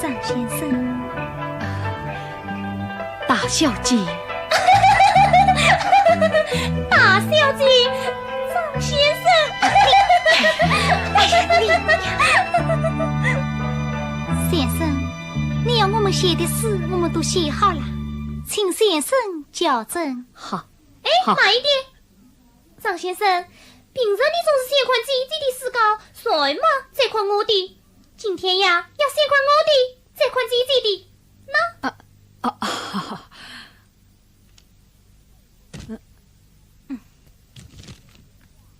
张先生。大小姐，大小姐，张先生。先生，你要我们写的诗，我们都写好了，请先生校正。好。慢一点，张先生，平常你总是写款自己的诗稿，谁嘛这款我的？今天呀，要写款我的，这款自己的，那。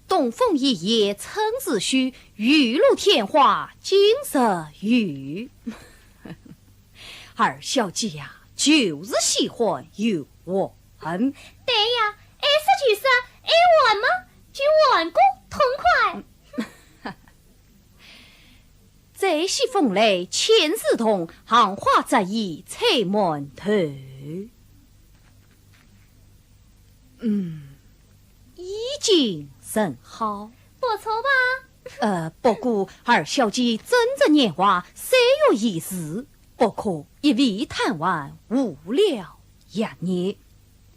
东风一夜春自须，玉露天花金色玉。二小姐呀，就是喜欢游玩。对呀，就是爱玩嘛，就玩过痛快。这些风雷千丝痛，行话在意吹满头。已经甚好，不错吧？不过二小姐真正年华虽有一时，不可一味贪玩，无聊一年。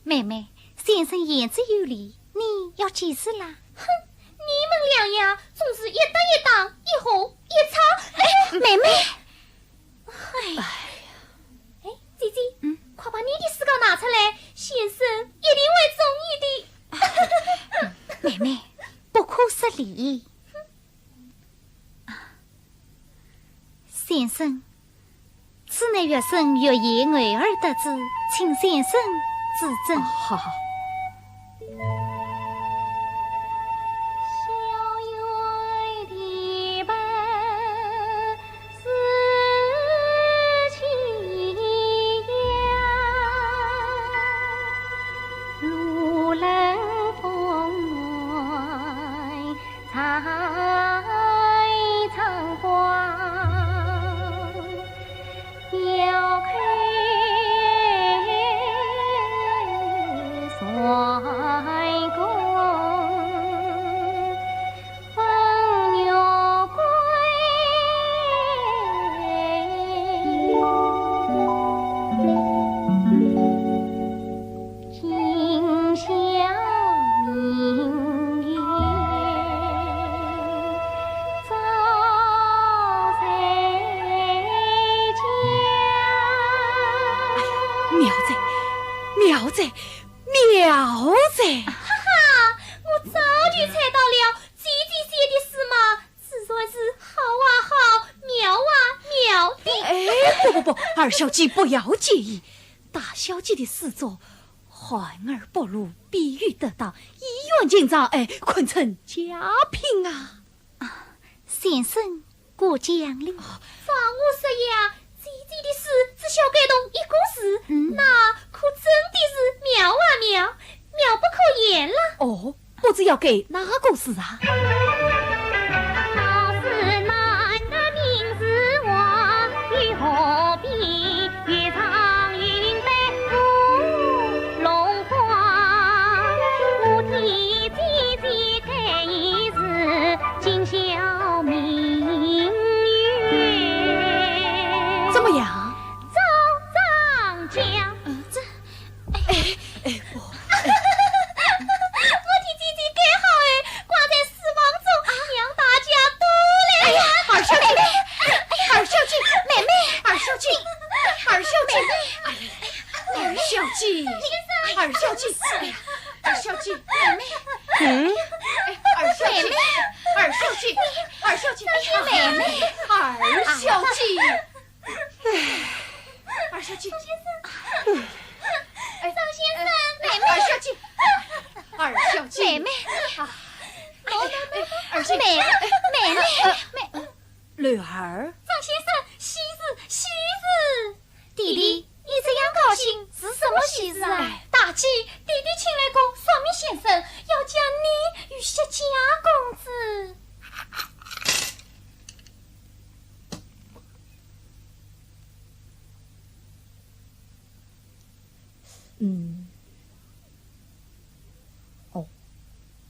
妹妹，先生言之有理，你要记住啦。哼，你们俩呀，总是一打一挡，一吼一吵。妹妹，姐姐，快把你的诗稿拿出来，先生一定会中意的。妹妹，不可失礼。先生，此乃月生月夜偶尔得知，请先生指正。好。妙哉！哈哈，我早就猜到了，姐姐写的诗嘛，实在是好啊好，妙啊妙的。不，二小姐不要介意，大小姐的诗作患而不入，必须得到医院进账，昆成佳品啊！先生过奖了。放我说呀，姐姐的诗只小改动一个字，那可真的是妙啊妙，妙不可言了。哦，不知要给哪个诗啊？女儿，张先生，喜事！弟弟，你这样高兴是什么喜事啊？大吉，弟弟请来过算命先生，要将你与谢家公子。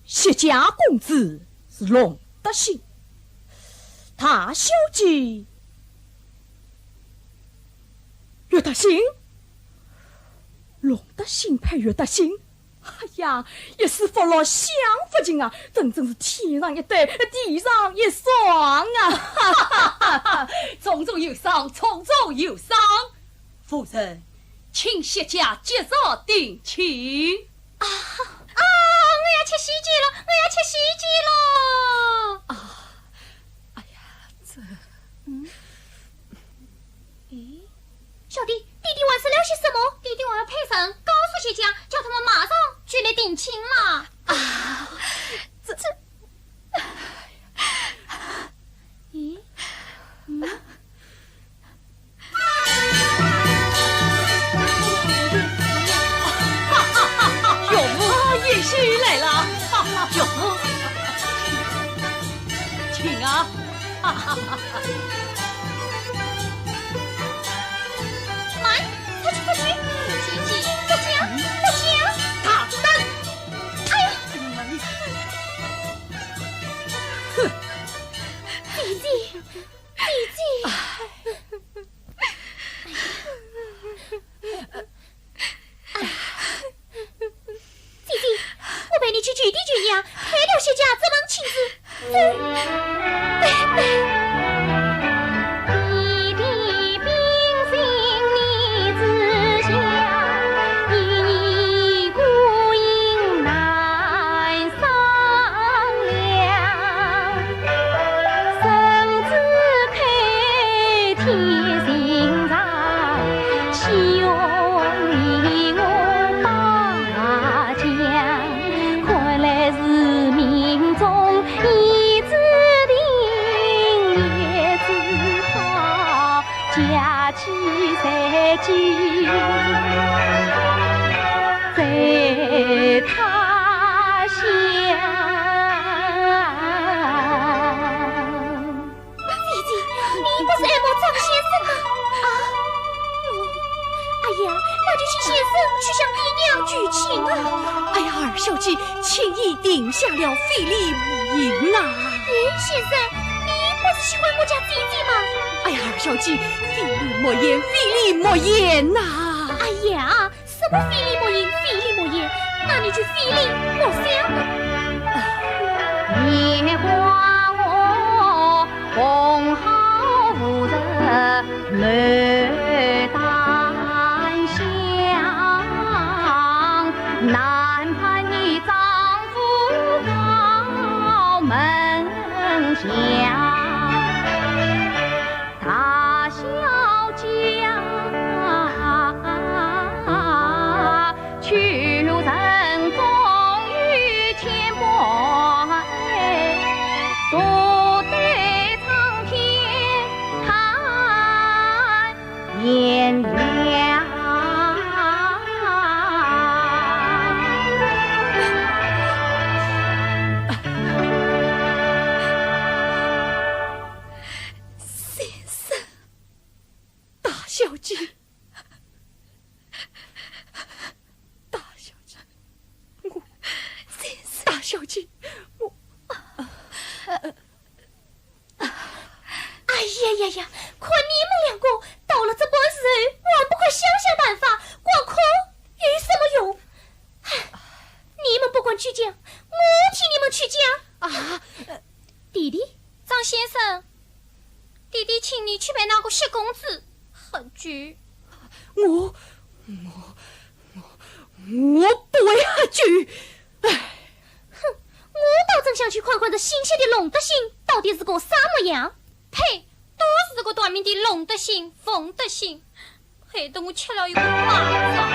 谢家公子是龙德行，大小姐岳大兴，龙德兴配岳大兴，哎呀，一时服了享福劲啊，真是天上一对，地上一双啊！重重有赏，重重有赏。夫人，请歇驾接着定情。我要吃喜剧了，我要吃喜剧了！哎呀，这，小弟，弟弟完成了些什么？弟弟我要派人告诉谢家，叫他们马上去来定亲了。叶旭来了，哟，请啊！慢，快去快去！姐姐，不讲，大胆！哎呀！哼！弟弟，我陪你去举地举呀，陪了谢家怎能亲自？弟弟秉性你自想，一孤影难商量，生子开天心肠，兄弟我把将。看来是命中已注定，也只好假期再聚在他乡。弟弟，你不是爱慕张先生吗？哎呀，那就请先生去向姨娘举亲啊！哎呀，二小姐轻易定下了非礼勿言啊！先生，你不是喜欢我家姐姐吗？哎呀，二小姐，非礼莫言，非礼莫言呐！哎呀，什么非礼莫言，非礼莫言？那你就非礼莫想。年华我红好无人没胆想，难盼你丈夫高门下。大小家求人终于千般独对苍天看炎凉。小姐，大小姐，我大小姐，我，哎呀，看你们两个到了这般时候，还不快想办法，光哭有什么用？你们不管去讲，我替你们去讲。弟弟，张先生，弟弟请你去陪那个谢公子。很惧，我不为何惧。我倒真想去看看这新鲜的龙德兴到底是个啥模样。呸，都是个短命的龙德兴、冯德兴，害得我吃了一个马掌。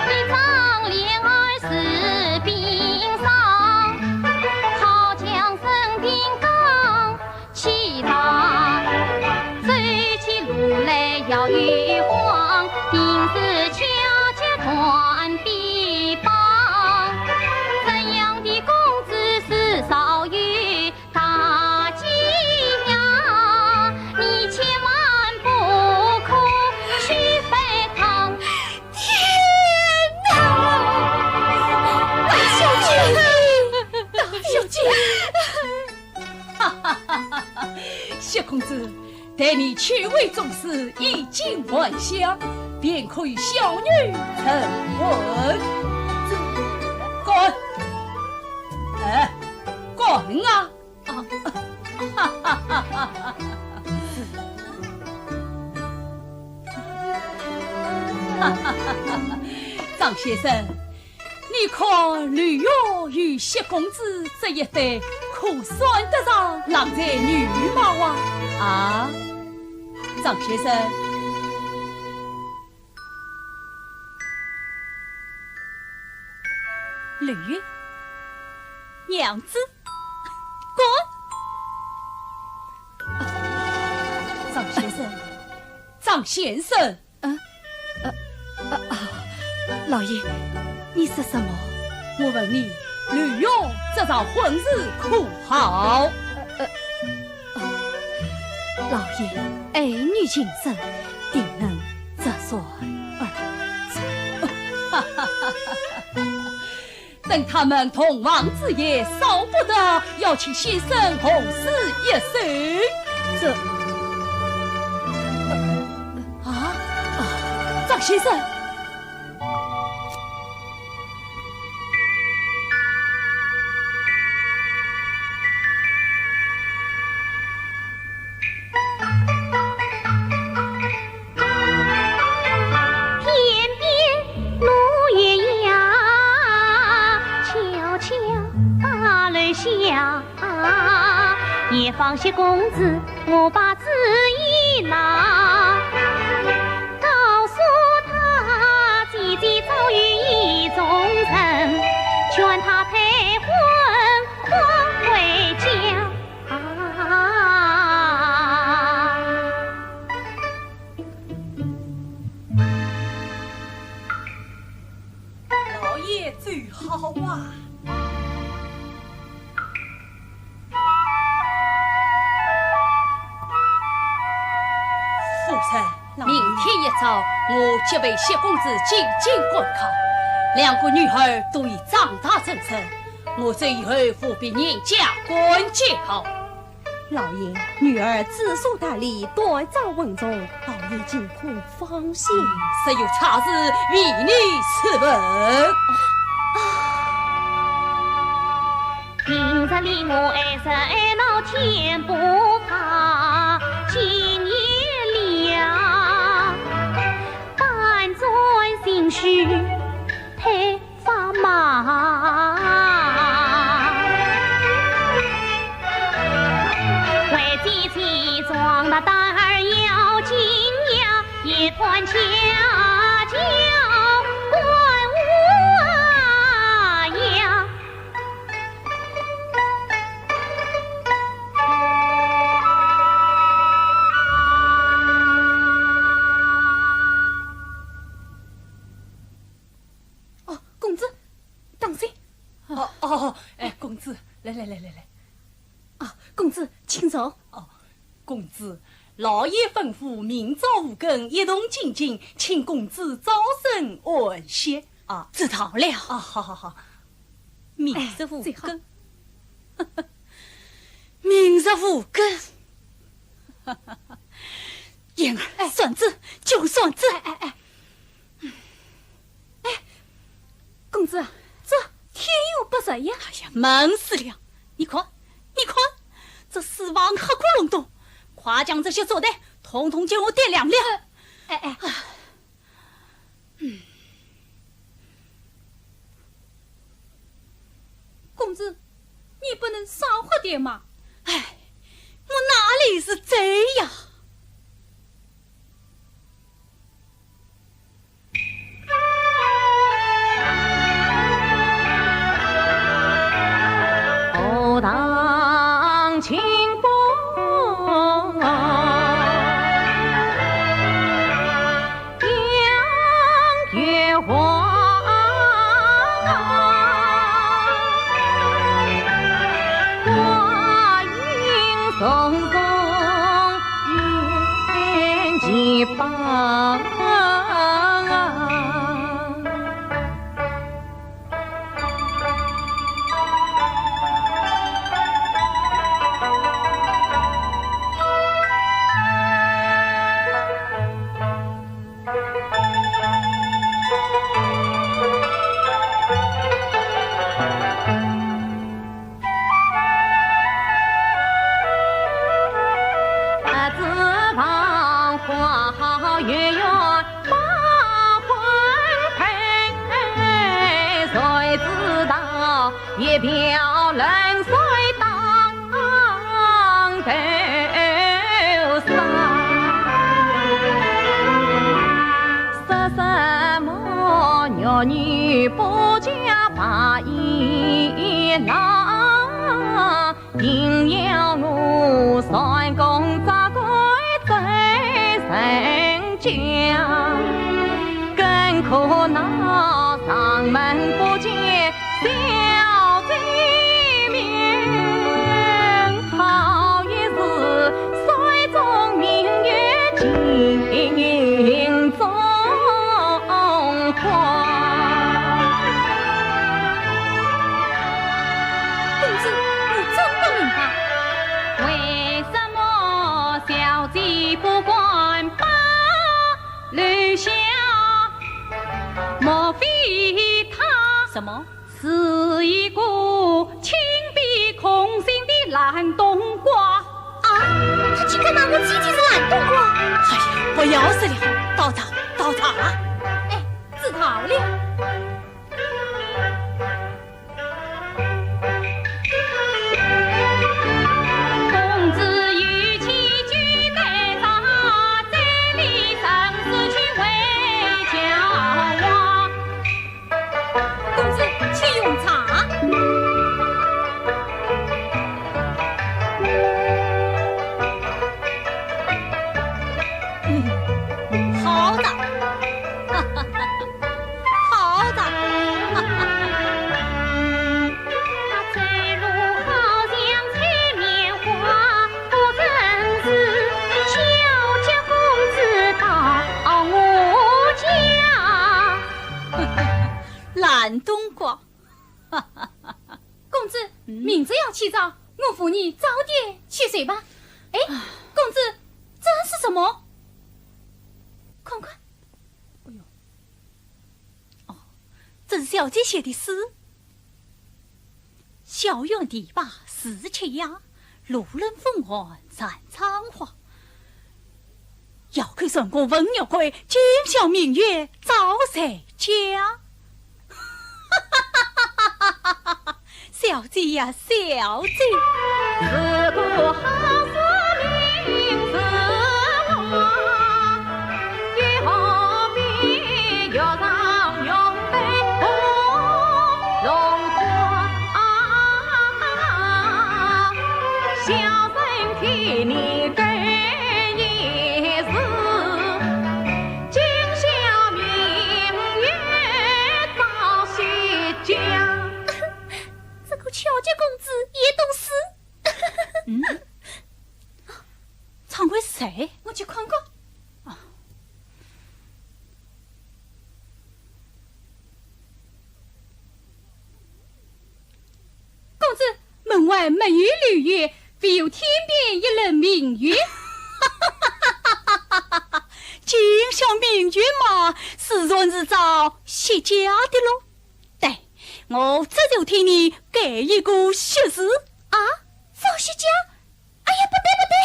一张脸儿是冰霜，好将身定刚气长，走起路来要玉皇，定是巧家团臂膀。怎样的公子是少于大吉呀？你千万不可去反抗。天哪！大小姐，大小姐，哈哈哈哈哈！谢公子，待你去为宗师以尽还乡，便可与小女成婚。滚！哎，滚啊！哈哈哈哈哈！张先生，你看吕玉与谢公子这一对，可算得上郎才女貌啊！啊，张先生，吕玉，娘子，滚！张先生，张先生。老爷，你说什么？我问你，吕玉这场婚事可好？老爷，儿女情深，定能折算而等他们同房之夜，少不得要请先生红事一寿。这张先生。也放些公子，我把旨意拿，告诉他姐姐遭遇意中人，劝他退婚还回家。老爷最好啊！明天一早，我即为谢公子进京观考，两个女儿都已长大成人，我这以后务必严加管教好。老爷，女儿知书达理，待长稳重，老爷尽可放心。实有差事，为你试问。平日里我爱神爱闹天不怕，今夜半尊心绪配发马，为姐姐装的胆儿要紧呀，也团掐脚管我呀。公子，来，公子，请坐。公子，老爷吩咐明早五更一同进京，请公子早生晚歇。知道了。好。明日五更，明日五更。言儿，算子就算子。公子，这天有不测呀！哎呀，闷死了！你看，这四方黑咕隆咚，快将这些做的统统叫我点亮了。公子，你不能少喝点吗？我哪里是这样？偶当清风，杨月花。松松远几方，花月圆把魂配，谁知道一瓢冷水当头上。说什么玉女不嫁白衣郎，定要我三公砸鬼在人家，更可那上门不见小贼面，好一是水中明月镜中花。公子，我真不明白，为什么小姐不管把留下？莫非他什么？是一个轻笔空心的烂冬瓜？啊，他竟敢拿我自己是烂冬瓜！哎呀，我要死了！倒茶，倒茶！哎，自讨了。公子与其举在上，这里生死去为交往。公子，请用茶。好的，好的，他醉如好像采棉花，不真是小姐公子到我家。烂冬瓜。公子，明日要起早，我扶你早点去睡吧。哎，公子，这是什么？看看，这是小姐写的诗。校园堤坝四千呀，路人凤凰战苍花。要看神功文玉贵，今宵明月照谁家？小姐呀，小姐，是个好事名字话，也何必约上用对红龙花？小生替你对一事，今宵明月照谁家？这个乔家公子也懂诗。唱会是谁？我去看看。公子，门外没有绿月，唯有天边一轮明月。今宵明月嘛，是人是照谢家的喽。对，我这就替你给一个写诗啊，赵谢家。哎呀，不对不对，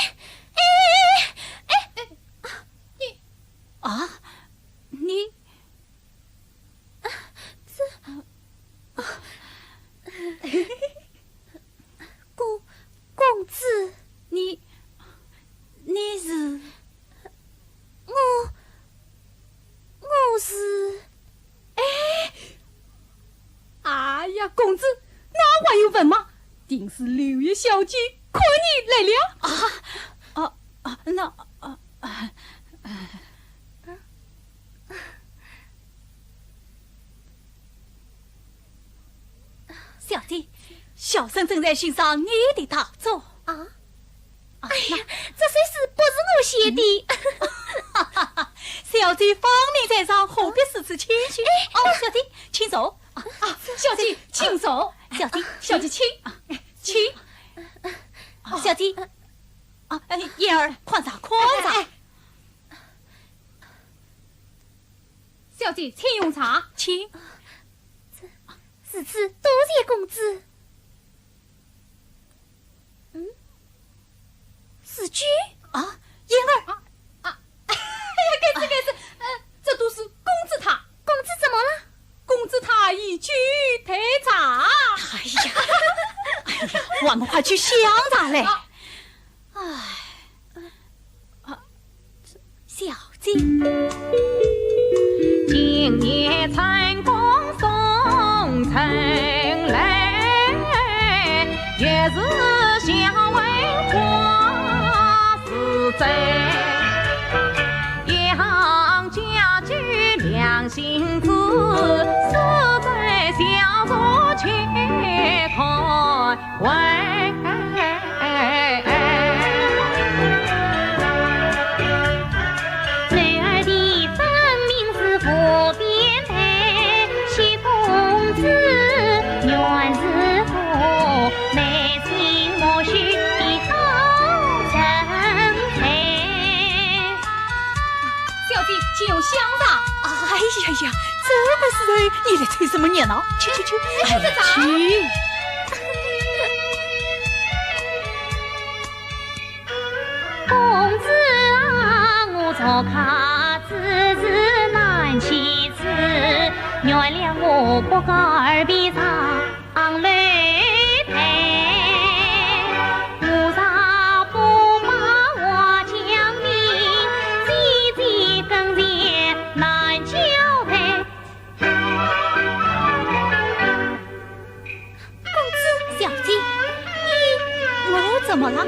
你公子，你是我是，哎呀，公子，那还有问吗？定是六月小姐看你来了那小姐，小生正在欣赏你的大作啊！哎呀，这虽是不是我写的？小姐方面在上，何必如此谦虚？小姐，请坐。小姐，请坐。小姐，请。小姐，燕儿，宽茶。小姐，请用茶。请。此次多谢公子。是君燕儿。们快去想他嘞。小姐，今夜成功送春来，越是想问花是真，杨家居良心子，实在小作却可为。想的，哎呀呀，这个时候你在吹什么热闹？去，哎呀去！公子啊，我做卡子是难启齿，原谅我不告耳边上泪陪。无啥不骂我将命，急急更迭难交配。公子小姐，我怎么了？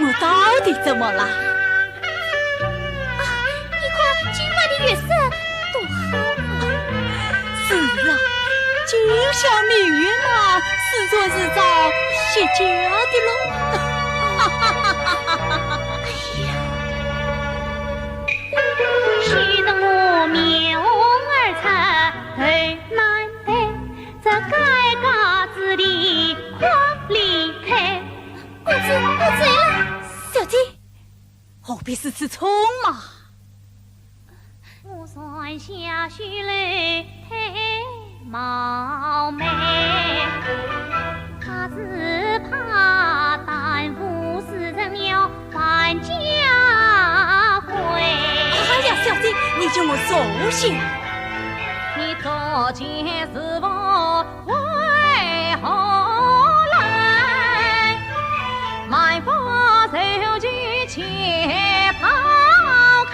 我到底怎么了？你看今晚的月色多好啊！是啊，就像命运嘛，是错是早，写家的喽。许得我面儿才难得，这该嘎子里快离开。公子我醉了。小姐，何必是吃葱嘛？我算下许来太冒昧，他只怕耽误时辰要还家回。哎呀，小姐，你叫我坐下。你昨天是我为何来？满腹愁绪且抛开，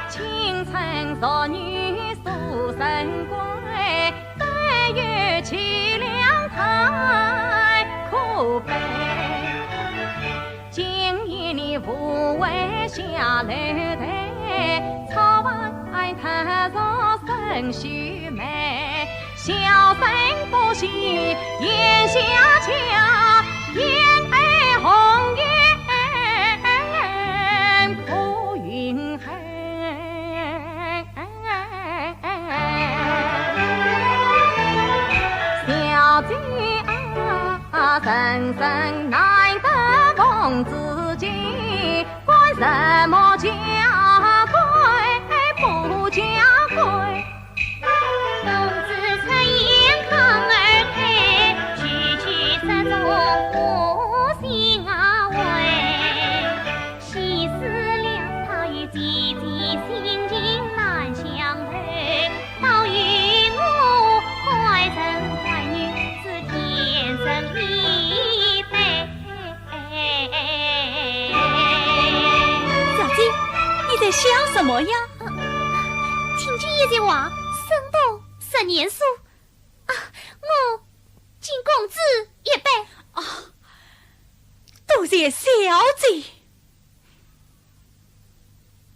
青春少女素身归，但愿凄凉太可悲。今夜你无谓下楼台，草外踏着生须眉，小声不息檐下桥，烟儿红颜苦云黑。小姐啊，人生难得共知己，管什么家规不家规。公子曾眼眶而开，句句实中我心慰。细思量他与姐姐心情难相配，倒与我怀人怀女是天生一对。小姐，你在想什么呀？听君也在话，生动十年书啊！我敬公子一杯啊！多谢小姐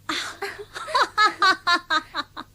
啊！哈哈哈哈哈！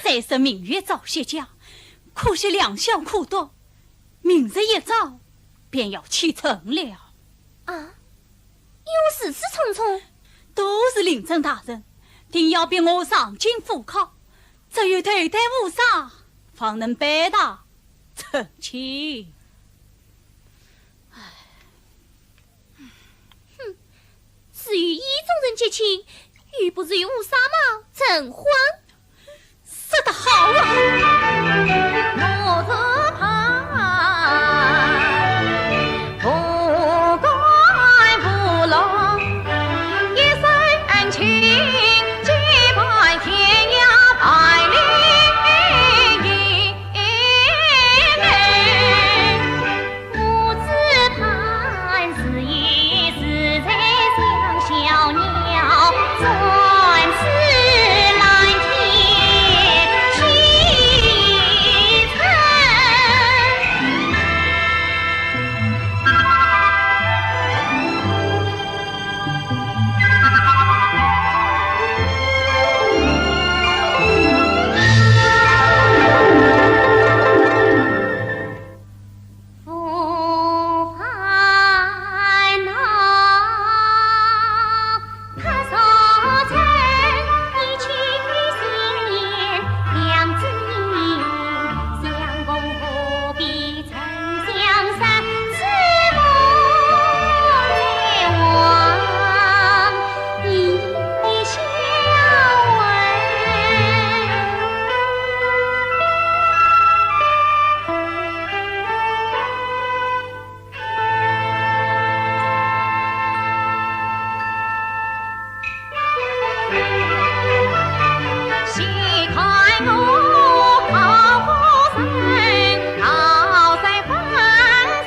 再是明月早些家，可惜两小苦多，明日一早便要启程了。啊，有事匆匆，都是领政大人，定要逼我上京赴考，只有头戴乌纱，方能百大成亲。是与意中人结亲，欲不是与乌纱帽成婚。说得好啊！我是盼，不管不落，一生情，击败天涯百里寻。我只盼是一时在像小鸟，转世蓝天启程。不烦恼，他守城，一曲新年两字音，相逢何必曾相识，此梦难忘，一笑闻。细看我好河山，好在风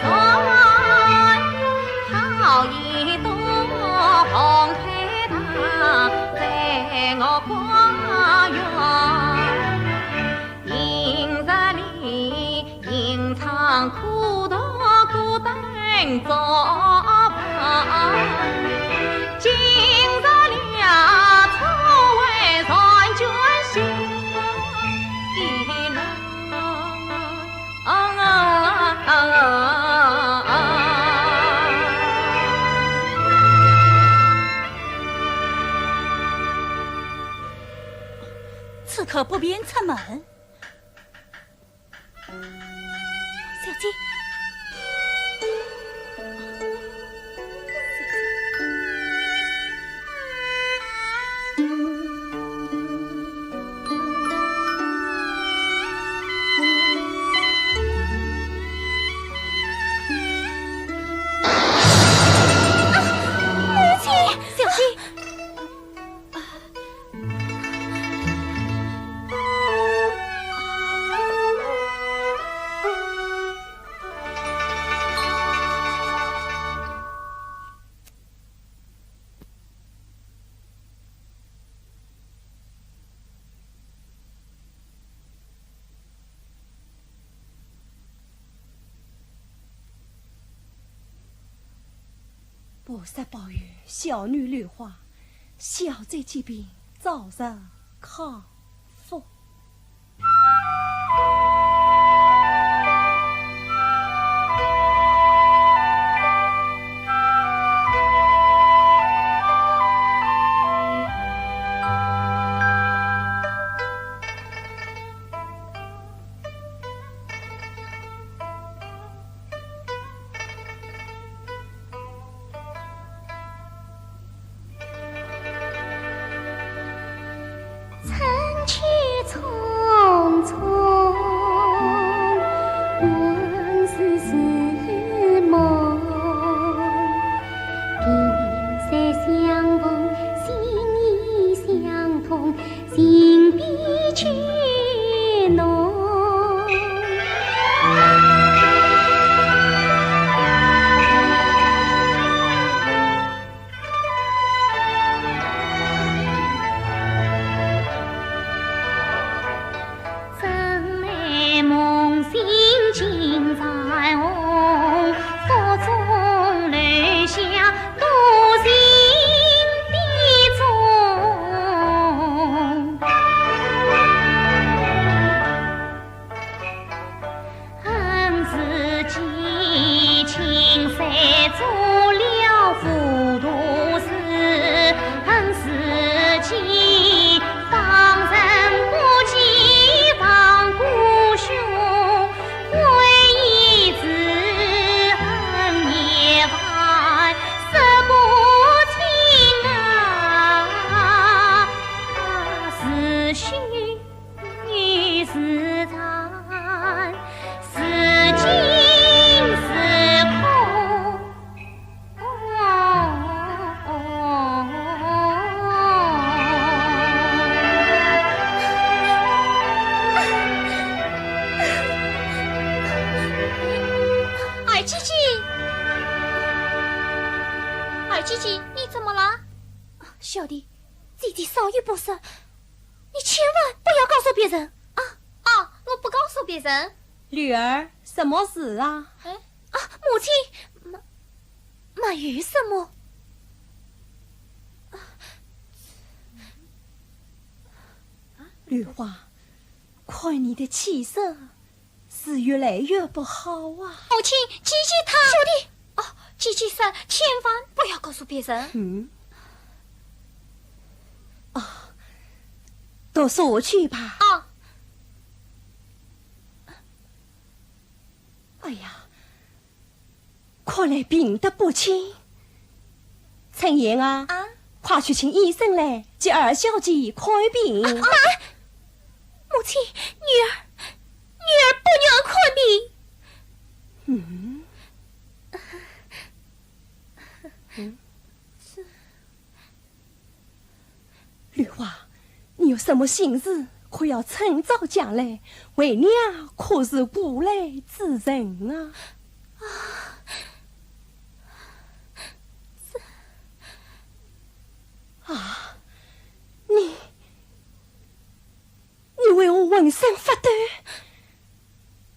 霜，好一朵红海棠在我花园，平日里吟唱苦读孤灯作伴，今日了错为传君心一此刻不便出门。小姐，小姐。菩萨保佑小女绿花，消灾疾病早日康复。尘去匆匆，往事是梦。萍水相逢，心意相通，情比却浓。弟弟稍有不慎，你千万不要告诉别人啊！我不告诉别人。女儿，什么事啊？母亲，满于什么？绿花，看你的气色是越来越不好啊！母亲，姐姐她兄弟姐姐说千万不要告诉别人。都说去吧。哎呀，看来病得不轻。陈言啊，快去请医生来接二小姐看病。母亲，女儿不娘看病。绿花，你有什么心事，可要趁早讲来，为娘可是古来之人啊！你为我浑身发抖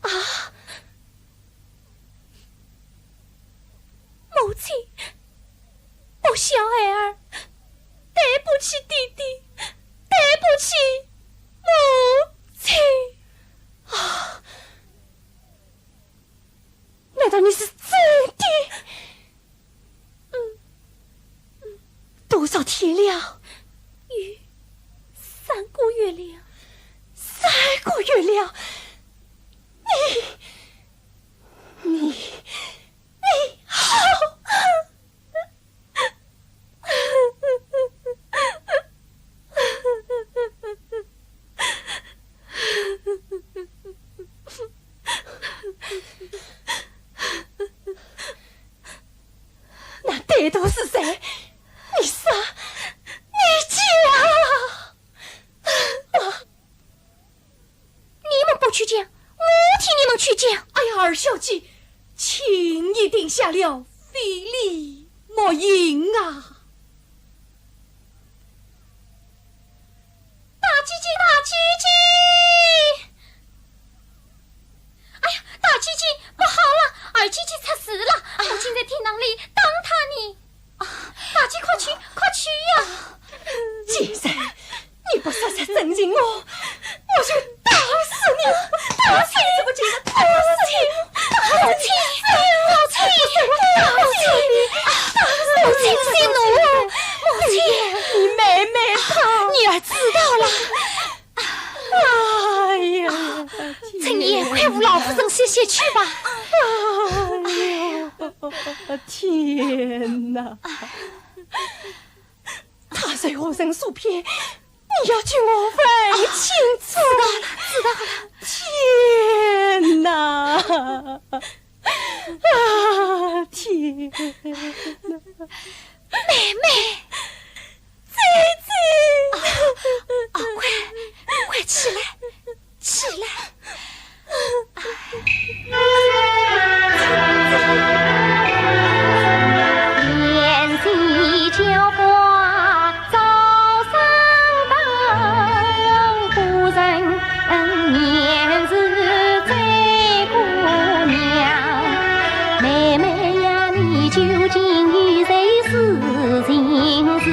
啊！母亲，我小孩儿对不起弟弟，对不起母亲啊！难道你是真的？多少天了？与3个月了。3个月了，你好！那歹徒是谁？你说，你讲！你们不去讲，我替你们去讲。哎呀，二小姐，情已定下了，非礼莫应啊！大姐姐！哎呀，大姐姐，不好了，二姐姐出事了，母亲在厅堂里等她呢。大姐，快去呀！既然你不说实真情，我就打死你！打死你！怎么竟然打死你？母亲，息怒了！母亲，你妹妹她，女儿知道了。哎呀，陈爷，快扶老夫人歇去吧。哎呀，天哪！他随何人所骗？你要叫我问清楚！知道了。天哪！天哪！妹妹，姐姐，快起来！言喜交挂早上灯，夫人年是醉姑娘。妹妹呀，你究竟与谁是情事？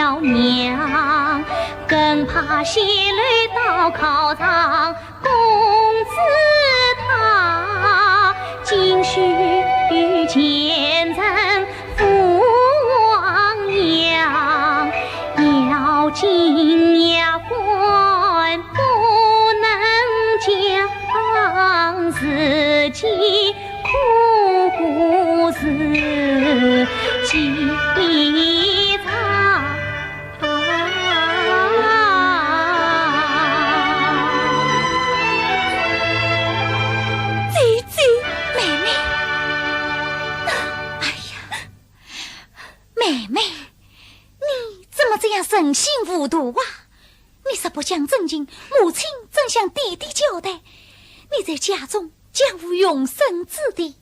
了娘，更怕血泪到考场。公子他今须见证父王养，要紧牙关不能将自己苦死记藏。姐姐，妹妹，哎呀，妹妹，你怎么这样人心无毒啊？你是不讲正经，母亲正向弟弟交代，你在家中将无永生之地。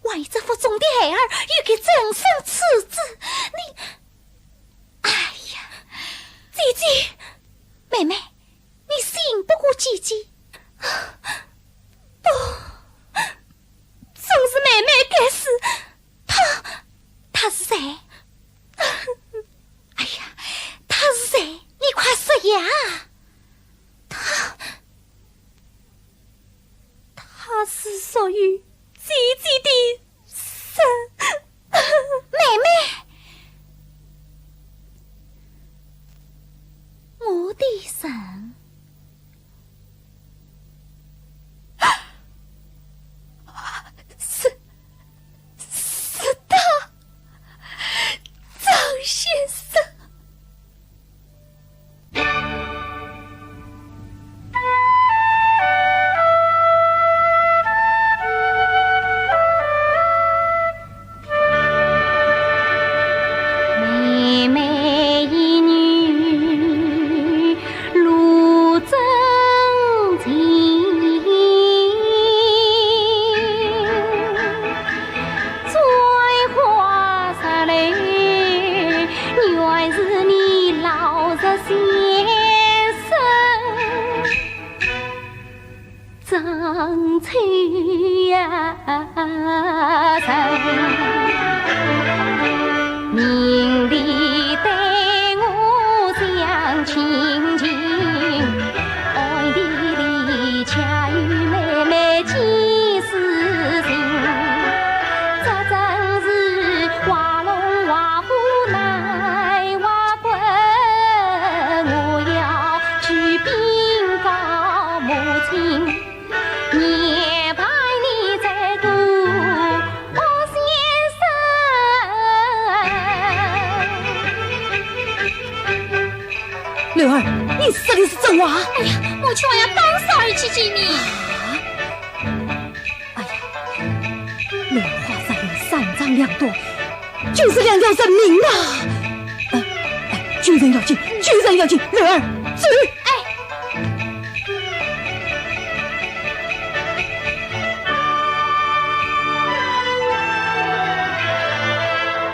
万一这腹中的孩儿又给正生赐子，你……哎呀，姐姐，妹妹，你信不过姐姐。不，总是妹妹该死。他是谁？哎呀，他是谁？你快说呀！他是属于姐姐的神。妹妹，我的神。是他，张先生。妹妹一女路正经，簪花洒泪，原是你老实先生张翠呀明里对我讲亲情，暗地里恰与妹妹几丝情。这真是画龙画虎难画棍，我要去禀告母亲。也盼你再度王先生。六儿，你说的是真话？哎呀，母亲我要当少儿去见你。哎呀，莲花山有3张2朵，就是2条人命啊！救人要紧，救人要紧，六儿，走！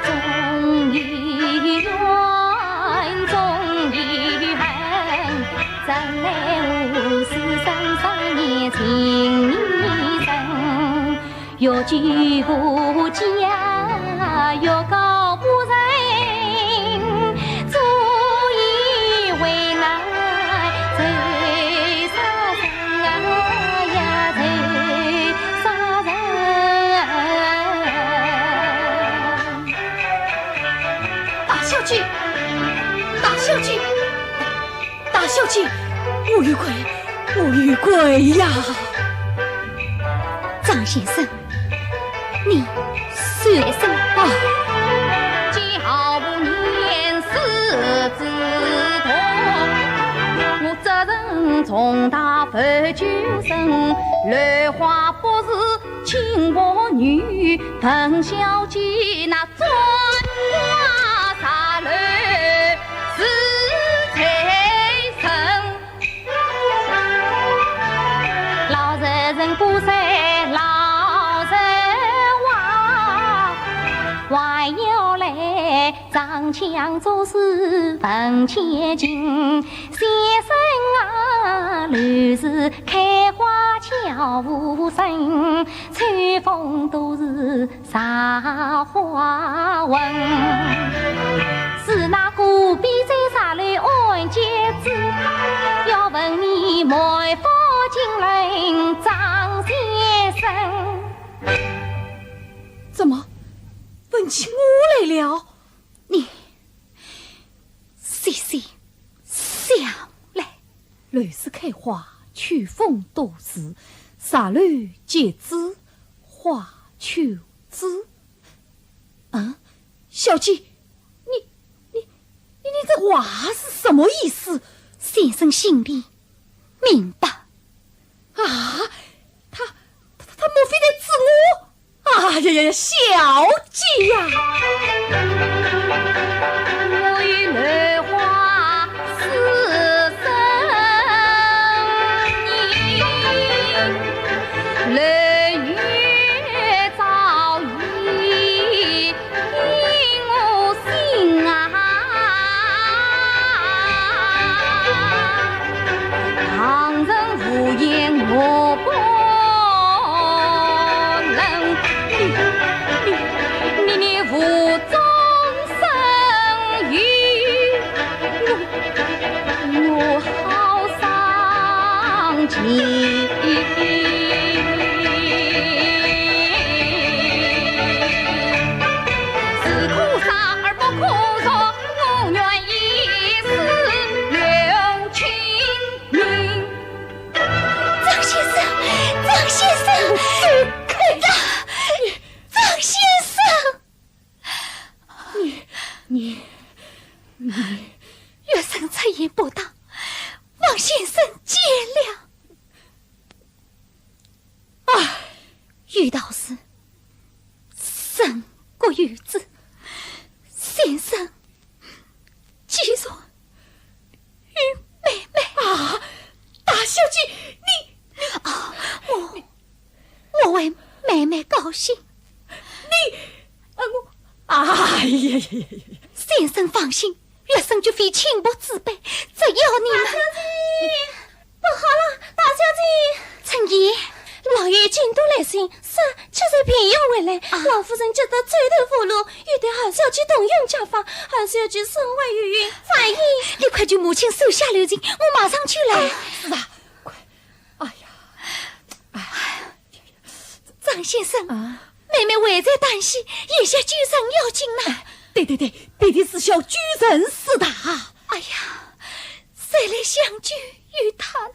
终于怨，终于恨，怎奈无事生年情意深。越举不家，越告不人，足以为难最杀人呀，最杀人。大小姐，大小姐，大小姐，我遇鬼，我遇鬼呀！张先生，你算什么？教不念世之痛，我责任重大不救生。兰花不是亲我女，邓小姐那专花洒泪是财神。老人不在老人话，还要来张上墙做事闻千金。先生啊，乱世开花悄无声，春风都是茶花闻。是那隔壁在茶楼安节子，要问你梅花金轮张先生。怎么问起我来了？你细细想来，乱世开花，秋风都是茶楼节子花秋子。啊，小姐，你这话是什么意思？先生心里明白。啊，他莫非在指我？哎呀，小姐呀！我与兰花似生意，冷月早已引我心啊。旁人无言我不能，你无中生语，我好伤情。是苦杀而不苦错，我愿以死留情命。张先生，张先生，张先生，你，月生出言不当，望先生见谅。遇到事，胜过遇之。先生，记住与妹妹啊，大小姐，我为妹妹高兴。哎呀呀呀！先生放心，月生绝非情不自卑，只要你们。大小姐，不好了，大小姐，陈姨，老爷监督来信，说就算平阳回来，老夫人觉得垂头扶路，有点还是要去动用家法，还是要去身外于云。法医，你快去母亲手下留情，我马上去来。是啊，快！哎呀，张先生啊，妹妹还在担心，眼下居人要紧呢。对，必定是小居人是的。哎呀，谁来相聚与他呢？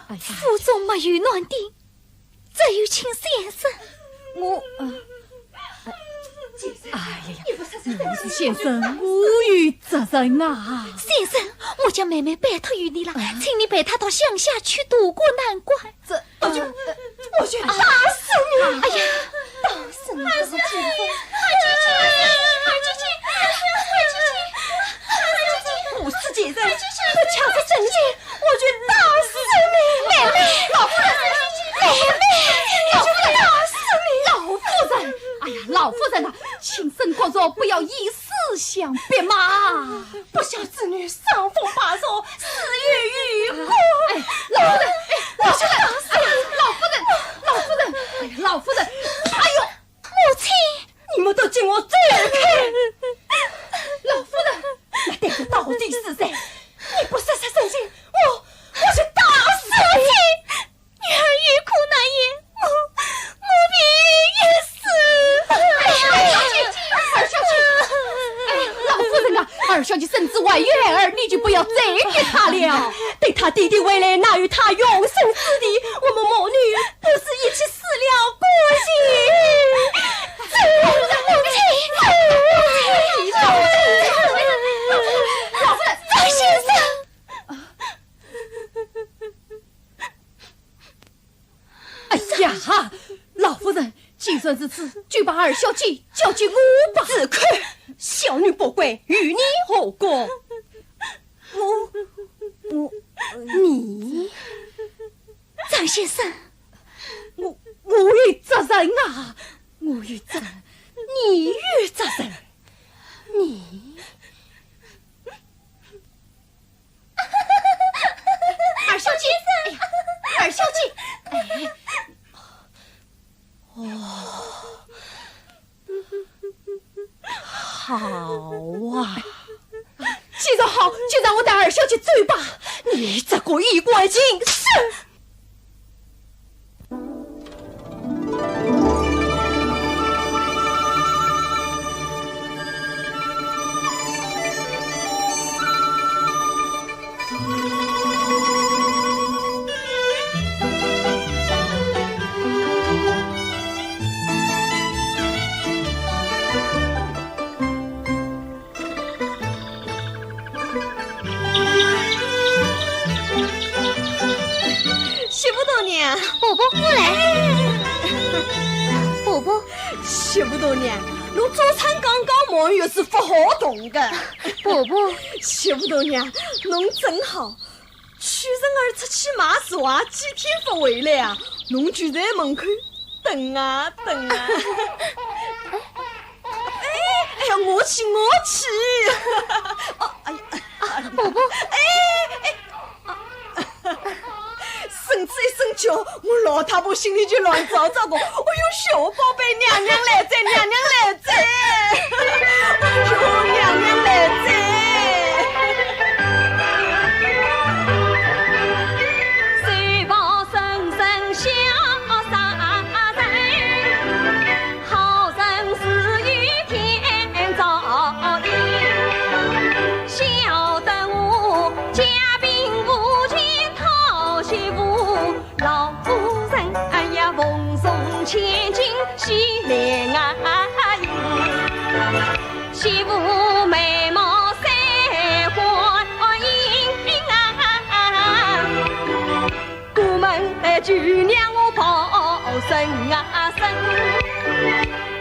哎呀，府中没有暖定，只有请先生。哎呀，如是先生无与责任啊！先生，我将妹妹拜托于你了，请你陪她到乡下去渡过难关。我就打死你！哎呀，打死你！二姐姐，不是姐姐，这恰是真情，我就打死你！妹妹，老夫人，老夫人！哎呀，老夫人啊，请圣国若不要以死相逼嘛！不孝之女伤风发作，死于欲火。哎，老夫人，我就打死你！老夫人，哎呦，母亲，你们都进我嘴里去！老夫人，那对子到底是谁？你不杀杀圣心，我就打死你！女儿欲哭难言，母必也死。二小姐，老夫人啊，二小姐身子外月儿，你就不要再给她了。对他弟弟未来那与他永生之地，我们母女不是一起死了过去。老夫人，张先生。哎呀，老夫人，既算是此，就把二小姐交给我吧。自亏小女不归，与你何过？你，张先生，我有责任啊！我有责任，你有责任。好，就让我带二小姐走吧。你这个衣冠禽是。媳妇大娘，伯伯，我来。伯伯，媳妇大娘，侬早餐刚刚忙，又是不好动的。伯伯，媳妇大娘，侬真好。屈人儿出去买茶，几天不回来啊？侬就在门口等啊等啊。哎呀，我去。哦，哎呀，伯伯，孙子一声叫，我老太婆心里就乱糟糟的。哎呦，小宝贝，娘娘来哉，娘娘来哉！哎呦，娘娘来哉！随报声声笑杀人，好人是与天照应。晓得我家贫无钱讨媳妇，老夫人哎呀奉送千金喜来迎。媳妇眉毛三花映啊，过门就让我抱生啊生。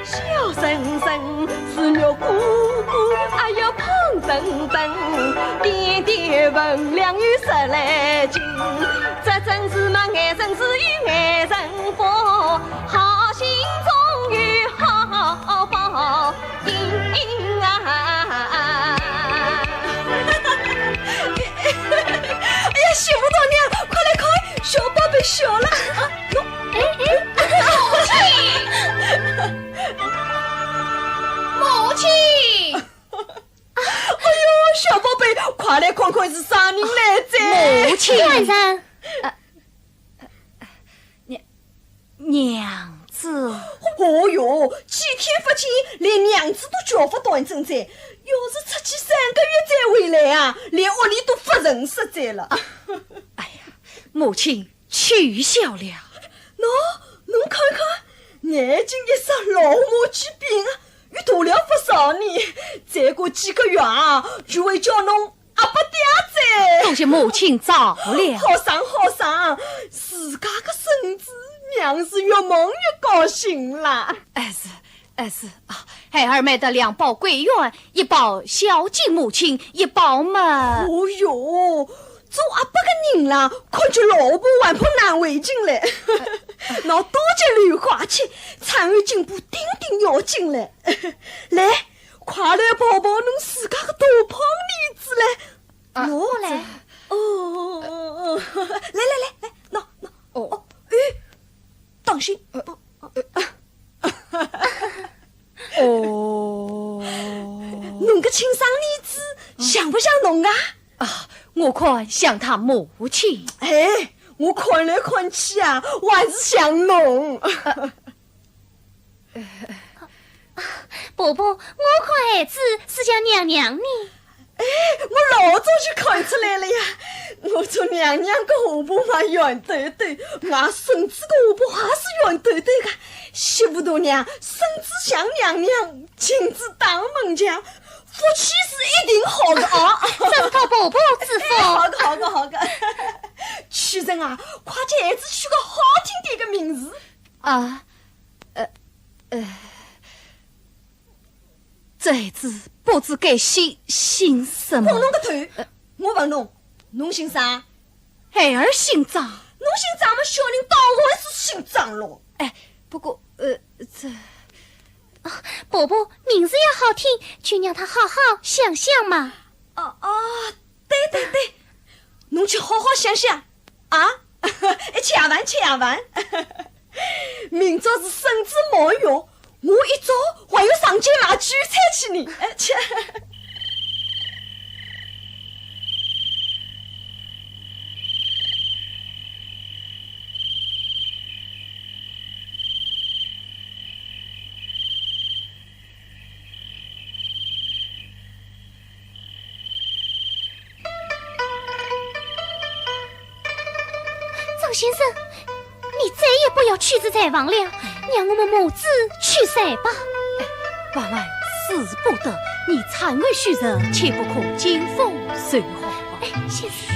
小生生是肉鼓鼓，哎呀胖墩墩，点点分量有10来斤。这真是嘛爱人是与爱人福，好心终于好报应啊！哎呀，媳妇大娘，快来看，小宝贝笑了。母亲，哎呦，小宝贝，快来看看是啥人来哉？母亲，晚上，娘子，哦哟，几天不见，连娘子都叫不端正在。要是出去3个月再回来啊，连屋里都不认识在了。哎呀，母亲取笑了。侬看看，眼睛一色老母鸡病啊，又大了不少呢。再过几个月啊，就会叫侬阿不嗲在。都是母亲早了。好生，自家的孙子，娘是越梦越高兴啦。是啊，孩儿买的2包桂圆，1包孝敬母亲，1包嘛。哦哟，做阿伯的人啦，看见老婆还怕难为情嘞。那多结莲花钱，产后进步顶要紧嘞。来，快来抱抱侬自家的大胖妮子嘞。我来。哦，来，喏，当心。侬个亲生妮子像不像侬啊？我看像他母亲。哎，我看来看去啊，我还是像侬。伯伯，我看孩子是叫娘娘呢。哎，我老早就看出来了呀！我做娘娘的下巴嘛圆抖抖，我孙子的下巴还是圆抖抖的。媳妇大娘，孙子像娘娘，亲自当门将，福气是一定好的啊！真靠伯伯之福。好的。屈人啊，快给孩子取个好听点的名字啊！这孩子不知该姓什么。碰侬个头！我问侬，侬姓啥？孩儿姓张。侬姓张嘛，小人当然是姓张咯。哎，不过这伯伯名字要好听，就让他好好想想嘛。对，侬去好好想想啊！吃夜饭。明朝是孙子满月，我一早还要上街买韭菜去呢。先生，你再也不要屈自在王了，让我们母子去赛吧。万万死不得，你残为虚人，切不可惊风随火。先生。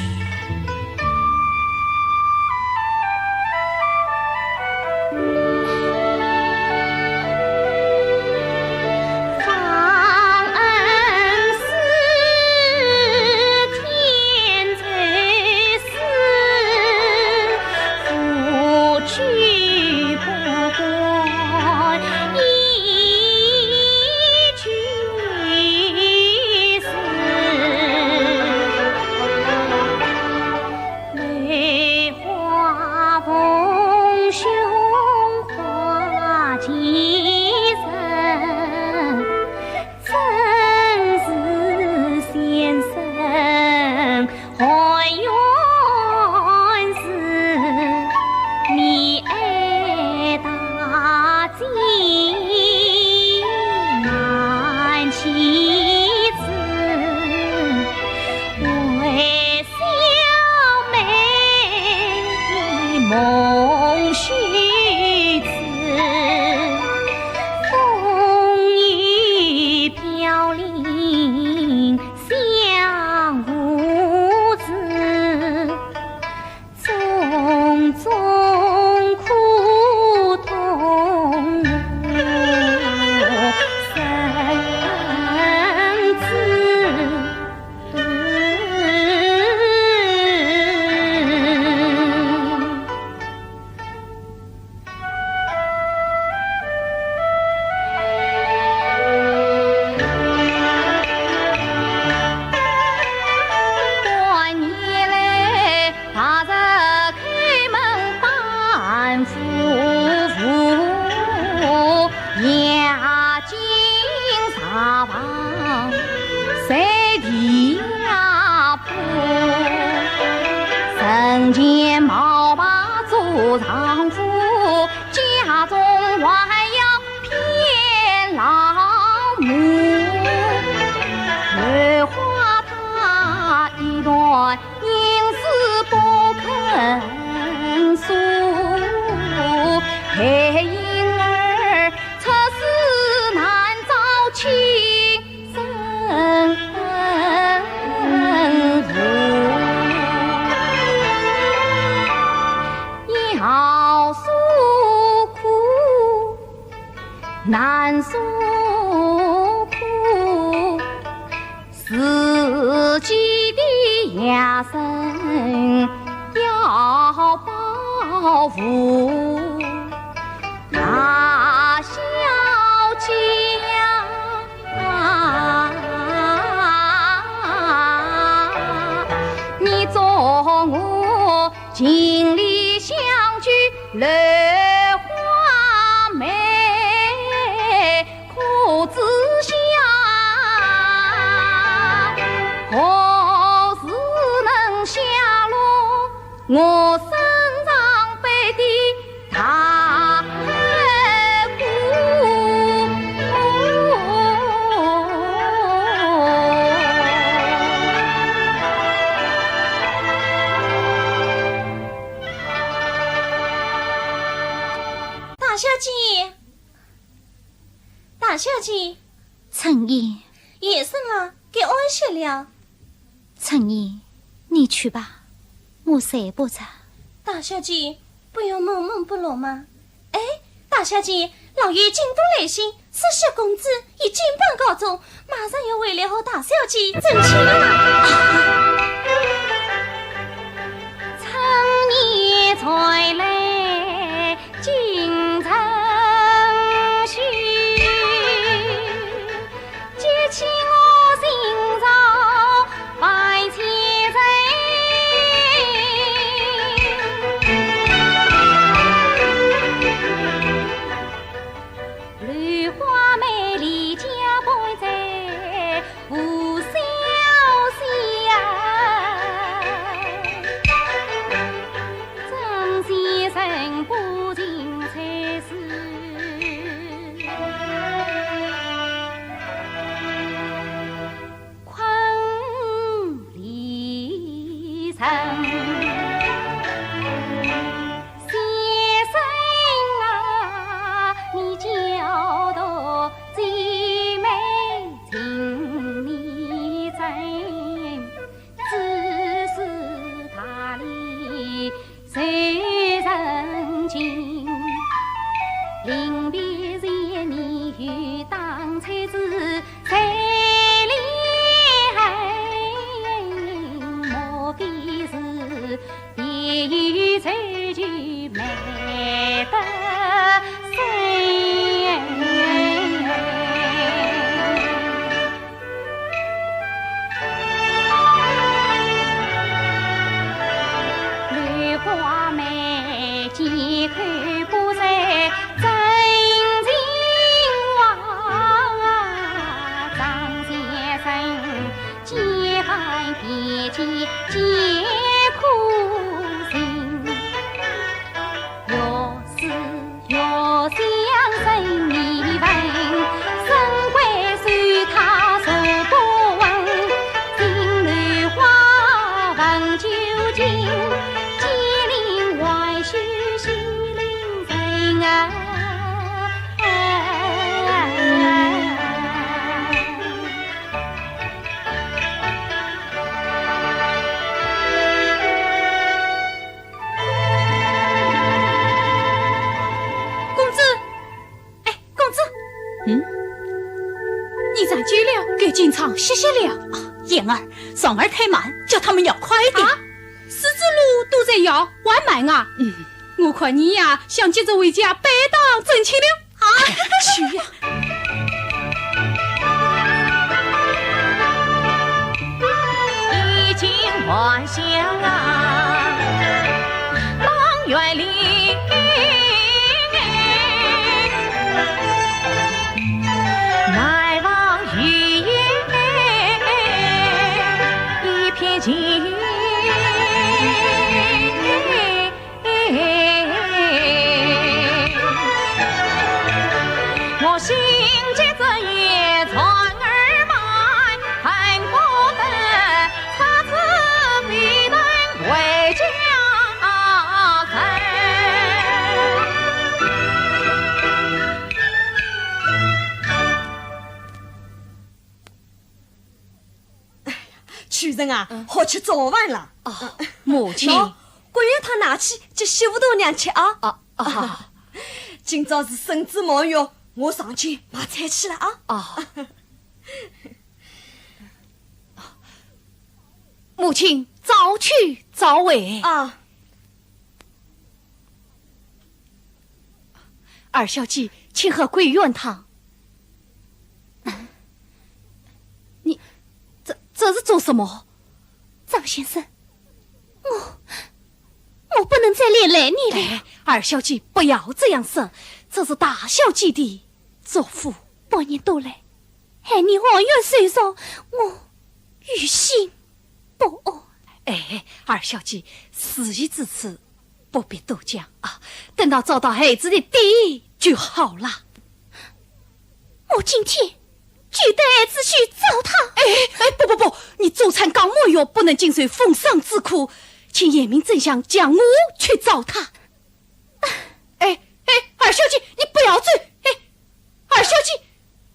丈夫家中还要骗老母，留花他一段阴事不肯诉，配婴儿出世难找亲生父。要诉苦难诉苦，自己的牙生要保护。大小姐你做我尽力相聚泪花眉，可知晓何时能下落我身上背的太大小姐，陈姨，夜深了，该安息了。陈姨，你去吧，我睡不着。大小姐，不要闷闷不乐吗？哎，大小姐，老爷京都来信，是小公子已进班告终，马上要回来和大小姐挣钱了。趁夜才来京城去，激起我心中百千人。梨花美丽家伴在无消息曾先生不尽才是困离城。天际皆苦心，要思要想人疑问，生归随他受不闻，金兰花闻究竟，金陵外须西陵人啊。你站久了，给进场歇歇了。燕儿，双儿太慢，叫他们要快点。十字路都在要，还慢啊。我看你呀，想急着回家摆荡挣钱了。去呀！衣锦还乡啊，当园里。我心结着夜船儿满，恨不得插翅飞奔回家去。屈人啊，好吃早饭了。母亲，桂圆汤拿去叫媳妇大娘吃啊。今朝是孙子忙月，我上去买菜去了啊。母亲早去早回啊。二小姐，请喝桂圆汤。你这是做什么？张先生，我不能再连累你了。二小姐不要这样说，这是大小姐的嘱咐。百年多来，害你恩怨深重，我于心不安。二小姐，事已至此，不必多讲啊。等到找到孩子的爹就好了。我今天就带儿子去找他。不，你祖产刚没有，不能经受奉上之苦，请严明正相将我去找他。二小姐，你不要走。二小姐，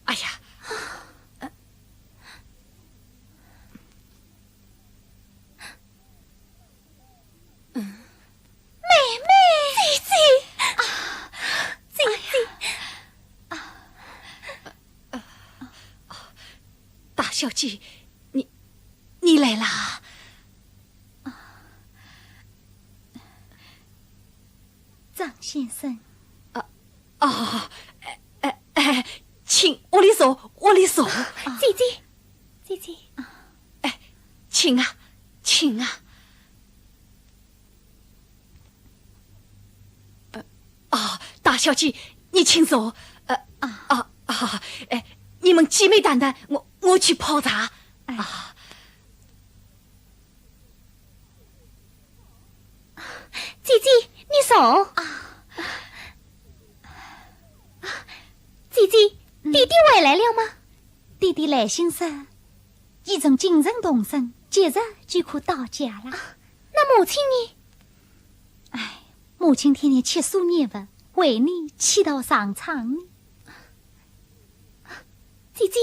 哎呀，妹妹，姐姐大小姐，你来啦。张先生，请我里坐，我里坐。姐姐，请啊。大小姐，你请坐。你们姐妹谈谈，我去泡茶。姐姐，你坐。姐姐，弟弟回来了吗？弟弟来信时已从精神动身，即日就可到家了。那母亲呢？母亲天天吃素念佛，为你祈祷上苍呢。姐姐，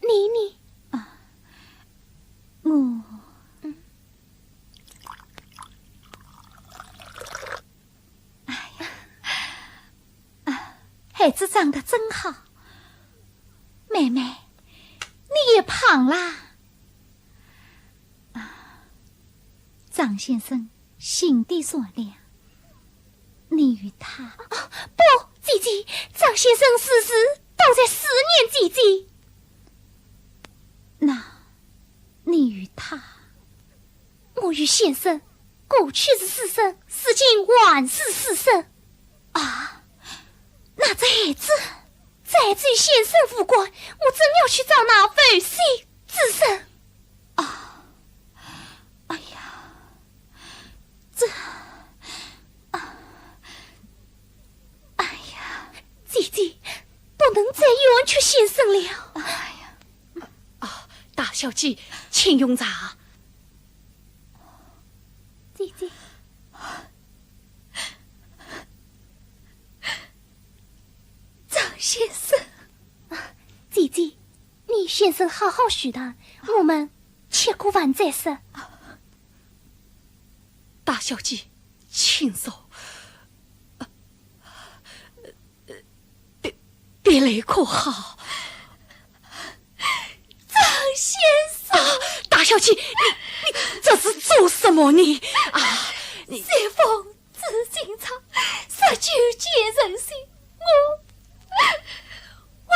你孩子长得真好。妹妹，你也胖啦。张先生心地善良，你与他不，姐姐，张先生死时都在思念姐姐。那你与他，我与先生过去是世生，如今还是世生啊。那这孩子与先生无关，我真要去找那非西之身啊。小姐，请用茶。姐姐，张先生，姐姐，你先生好好许堂，我们吃过饭再说。大小姐，请坐。别来可好？张先生，大小姐，你这是做什么呢？随风知情长，19见人心，我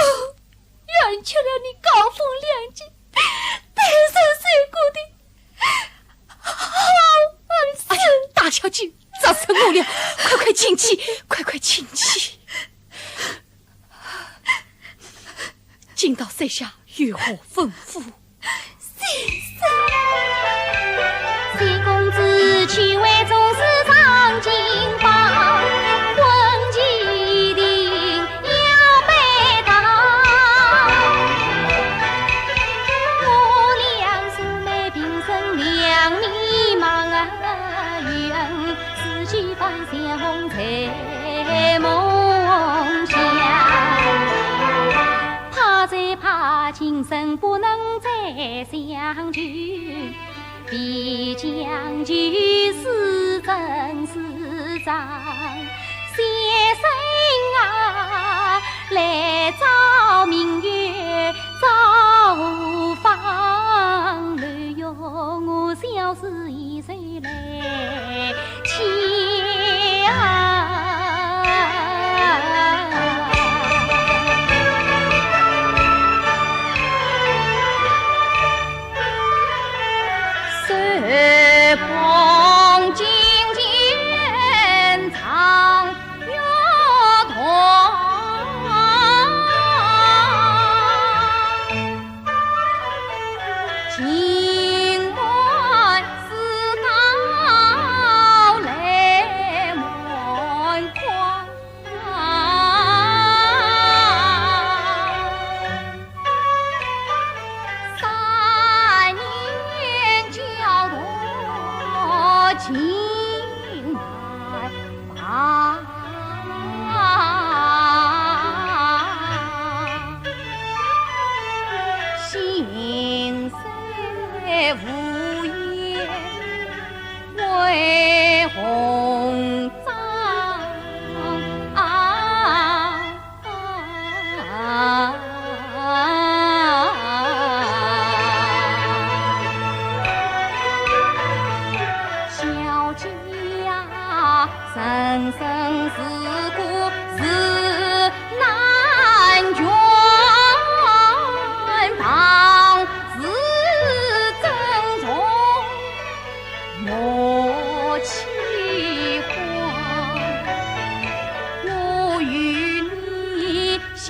远去了你高风亮节，单身碎骨的好儿子。大小姐，这是我了，快请起，快请起。今到谁下如何吩咐？三公子去为宗师上金榜，婚期一定要备到。我俩素昧平生两迷茫缘，思绪翻相在梦乡。怕今生不能再相聚，必将就是真是长。先生啊，来找明月，找方留有我小事一岁来牵。风景间长月同，今晚是高来满眶，3年交通情难拔，心碎无言为红妆。小家生生世故是难全，当时珍重莫弃欢。我与你心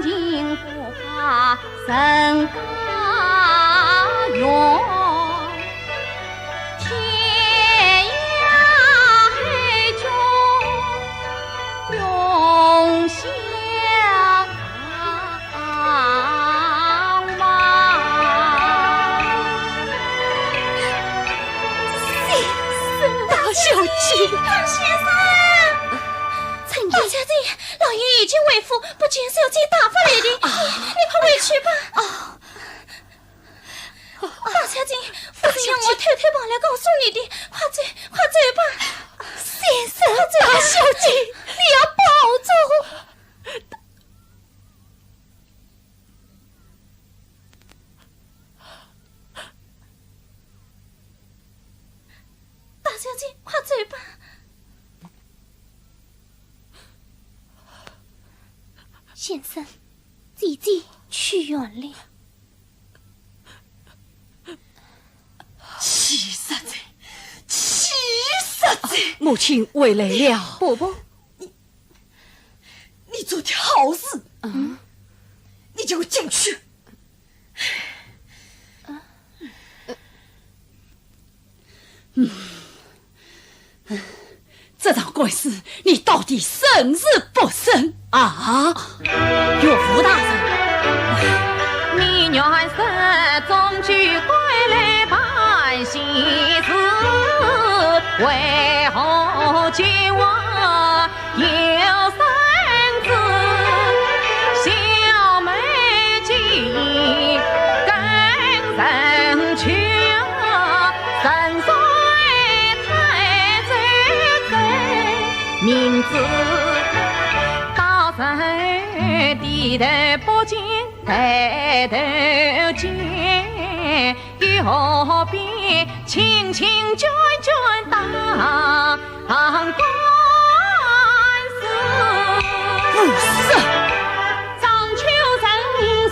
情不怕人家远。张先生，大小姐，老爷已经为父不见小姐打发来的，你快回去吧。大小姐，父亲让我偷偷跑来告诉你的，快走吧。先生，大小姐，你要保重。大小姐，快走吧。先生，姐姐去远了。气死在，气死在！母亲回来了。伯伯，你做的好事，你就进去。这场官司你到底胜是不胜啊？岳父大人，你原是终居归来办喜事，为何今晚有生子？小妹今更人去，神帅太子在名字。大神低头不见抬头见，又何必轻轻卷卷当官司？不是，张秋生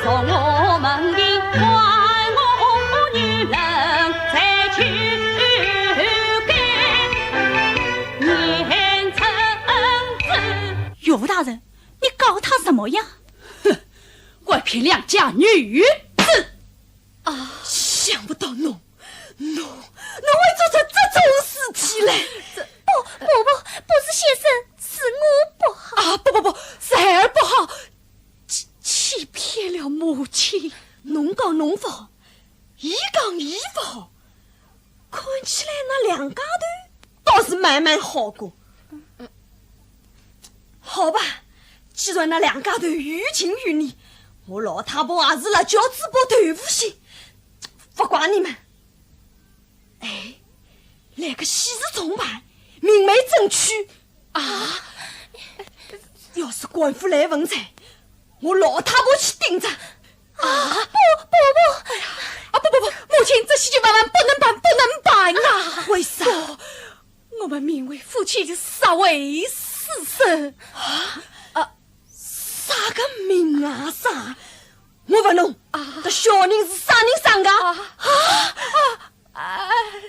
送我门迎，怪我女人才去干年成子。岳大人，你搞他什么呀？哼，外聘良家女子啊！想不到侬会做出这种事体来。不是先生，是我不好。啊，不，是孩儿不好，欺骗了母亲。侬讲侬不好，伊讲伊不好，看起来那两家头倒是蛮好过。好吧，既然那两家头于情于理，我老太婆还是辣叫嘴巴豆腐心，不怪你们。哎，来个喜事重办，明媒正娶啊！要是官府来问财，我老太婆去盯着。不！哎呀，不，母亲，这喜剧万万不能办啊！为啥？我们名为夫妻，实为私生啥个命啊啥？我不弄这小人是啥人生的？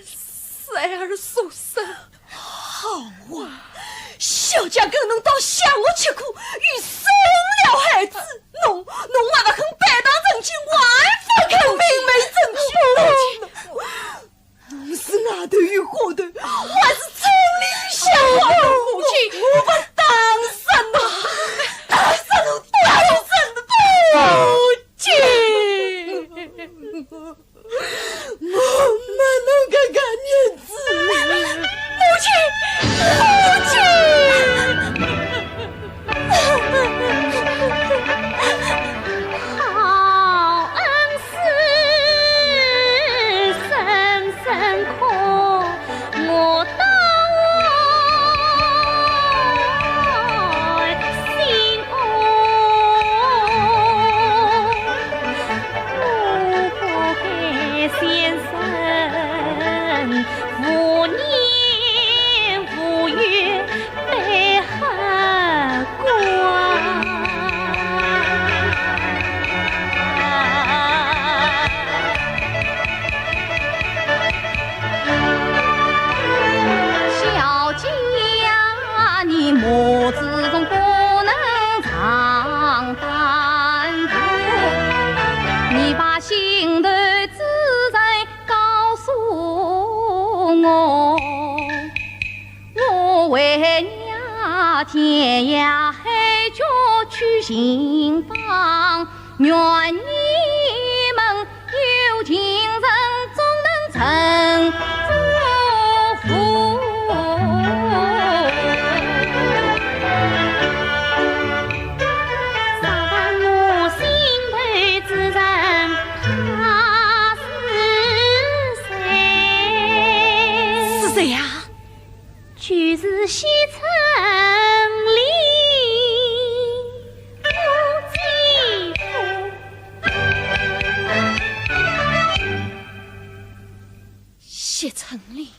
是儿所生。好啊，小家跟侬到乡下吃苦，与生了孩子，侬还不肯摆当正经，我还不肯明媒正娶。侬是外头与花头，我还是村里乡下母亲，我不当生呐，当生的母亲。我们能看看年子，母亲。好恩师，深深可我当心我不该先生无年无月被恨关。小姐呀，你母子中不能常担负，你把心头之人告诉我，我为娘天涯海角去寻访，愿你们有情人总能成祝福。杀我心头之人他是谁？是谁呀？就是西城里夫妻妇。谢城里，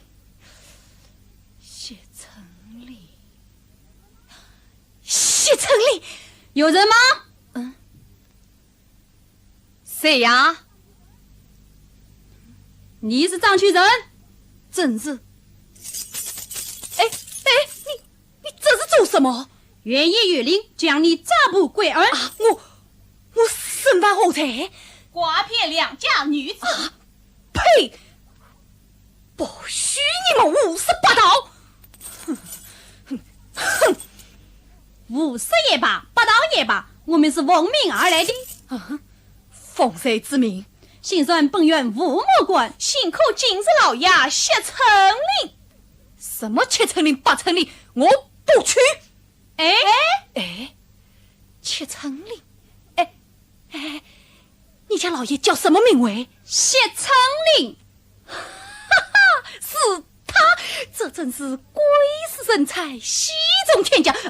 有人吗？谁呀？你是张居仁？正是。你这是做什么？原爷月令将你抓捕归案。我身犯何罪？瓜骗良家女子。呸！不许你们胡说八道！哼！胡说也罢，八道也罢，我们是奉命而来的。奉谁之命？心算本院吴某官，辛苦金子老爷谢成令。什么7成令8成令，我不去。哎，7成令，你家老爷叫什么名谓？谢成令。是他，这真是鬼使神差，喜中天降。多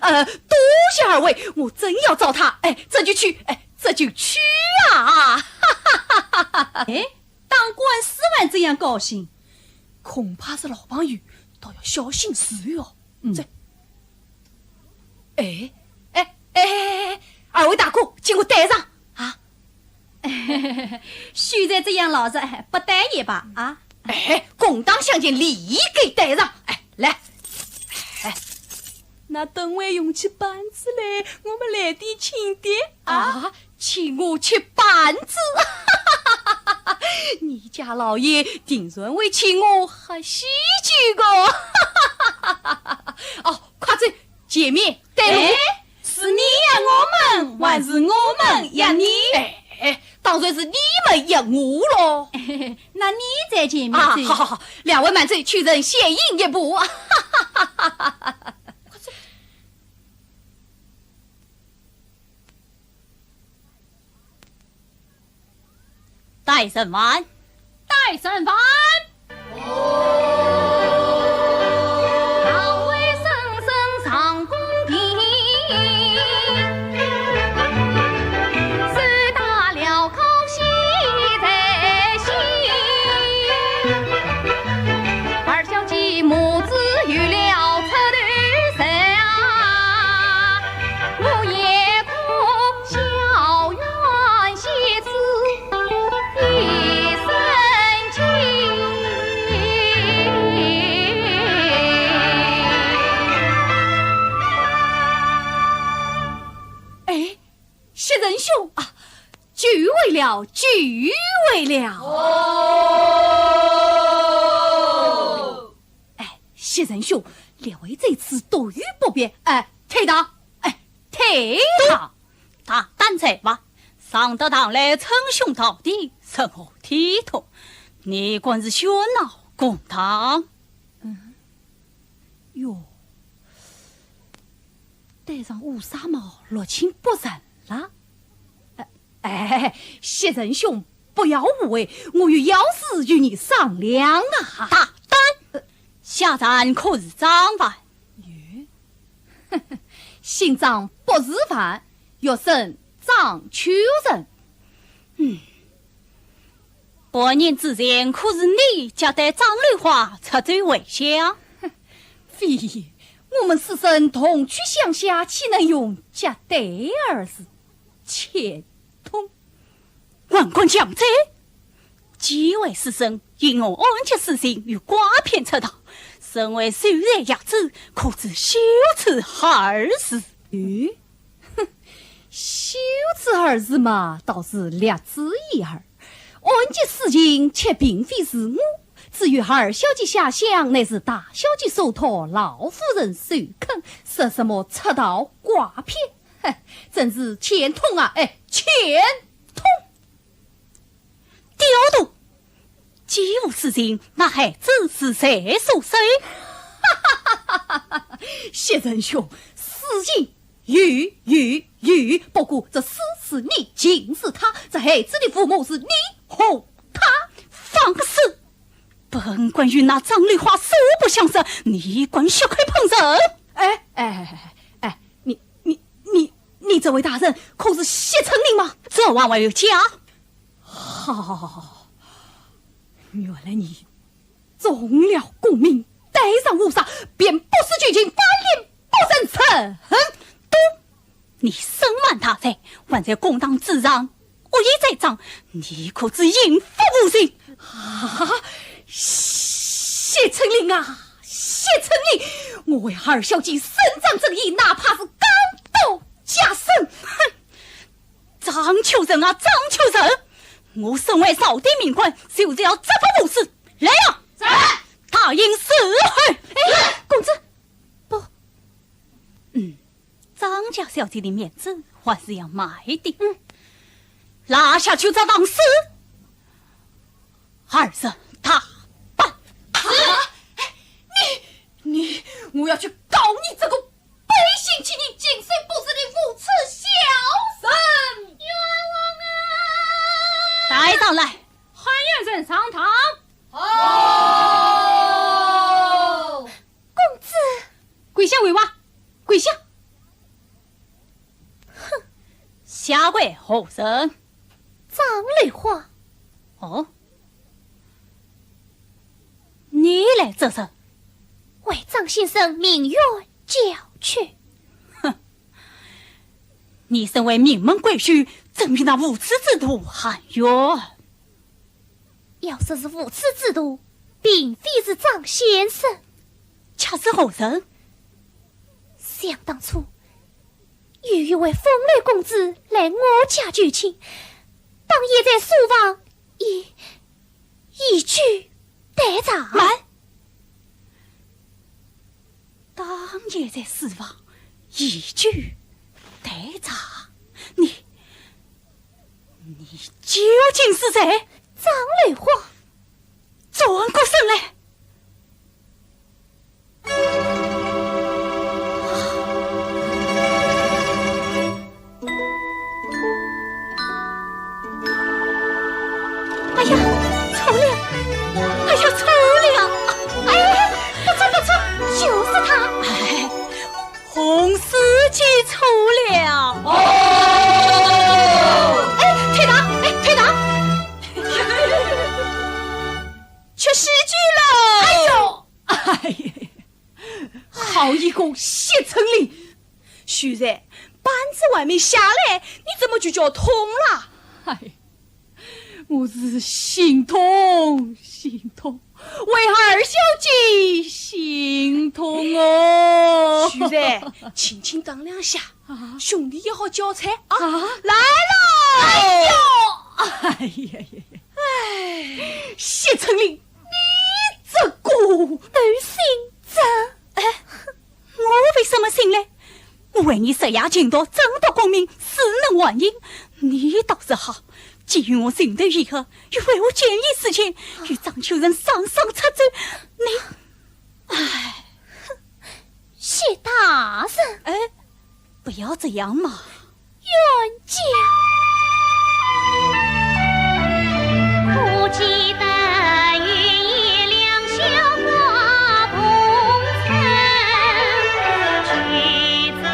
谢二位，我真要找他。这就去啊！当官司万这样高兴，恐怕是老朋友倒要小心事哟。二位大哥，请我带上啊！须在这样老实，不带也罢啊！公党相见，立给带上。来，那等会用起板子来，我们来点请点啊！请我吃板子。你家老爷定然会请我还喜剧个。快走，见面带路。是你呀我们，还是我们呀你？当然是你们呀我咯。那你再见面好，两位满嘴去人先应一步。戴胜完，戴胜完。老魏声声上宫廷，谁打了康熙在心？二小姐母子遇了扯对神啊，我也哭小院戏子一生情。谢仁兄啊，聚会了。谢仁兄，两位这次多遇不便，退堂，退堂，大胆在吧，上得堂来称兄道弟，甚好体统。你管是喧闹公堂。哟，戴上乌纱帽，落亲不认了。谢仁兄，不要误会，我有要事与你商量啊。大胆，下站可是张犯？姓张不是犯，要审张秋人。百年之前，可是你夹带张丽花出罪为乡？非，我们师生同去乡下，岂能用夹带二字？切通。万官将在，几位师生因我安切私心与瓜片出逃，身为虽然压子，可知羞耻二字。羞耻二字嘛，倒是略知一二。安切事情却并非是我，至于二小姐下乡，乃是大小姐手托老夫人手肯，说什么出逃瓜片，真是钱通啊！钱通。调度，几无事情，那孩子是谁所生？谢仁兄，事情有，不过这事是你，竟是他，这孩子的父母是你哄他。放肆！本官与那张丽花素不相识，你管血亏碰人？你这位大人可是谢成令吗？这往外有假。好，原来你中了功名，戴上乌纱，便不思剧情，翻脸不认臣。都，你身瞒他在，还在公堂之上，我也在场，你可知应负无情？谢成令啊，谢成令，我为二小姐伸张正义，哪怕是刚斗加身。张秋人啊，张秋人！我身为少帝命官，就是要执法无事。来啊！在答应死去。公子，不，张家小姐的面子还是要卖的。拿下去找当死。儿子他办。你，我要去告你这个背信弃义、井水不知的无耻小人！冤枉啊！带上来，韩元人上堂。公子，跪下为娃，跪下。哼，下跪后生。张雷花，哦，你来这是？为张先生明月叫去。你身为名门贵婿，怎与那无耻之徒含冤？要说是无耻之徒，并非是张先生，恰是后生。想当初，有一位风雷公子来我家求亲，当夜在书房一举得偿。慢！当夜在书房一举得偿，你究竟是谁？张雷花，转过身来。哎呀，臭了！哎呀，臭了！哎，不错，就是他！哎，洪司机臭了！哦！哎，退堂！退堂！出诗句了！哎呦！哎呀，好一个谢成林！徐然，板子外面下来，你怎么就叫痛了？哎，我是心痛，为二小姐心痛哦。徐然，轻轻当两下，兄弟也好交差啊！来了！哎呦！哎呀呀！哎，谢成林，你这个都姓张。哎，我为什么信呢？我为你设下情道，争夺功名，死能忘因。你倒是好，既与我心头一合，又为我建议事情，与张秋人上上插嘴。你，哎，谢大人，哎，不要这样嘛，冤家。不记得与一两小花同城，聚在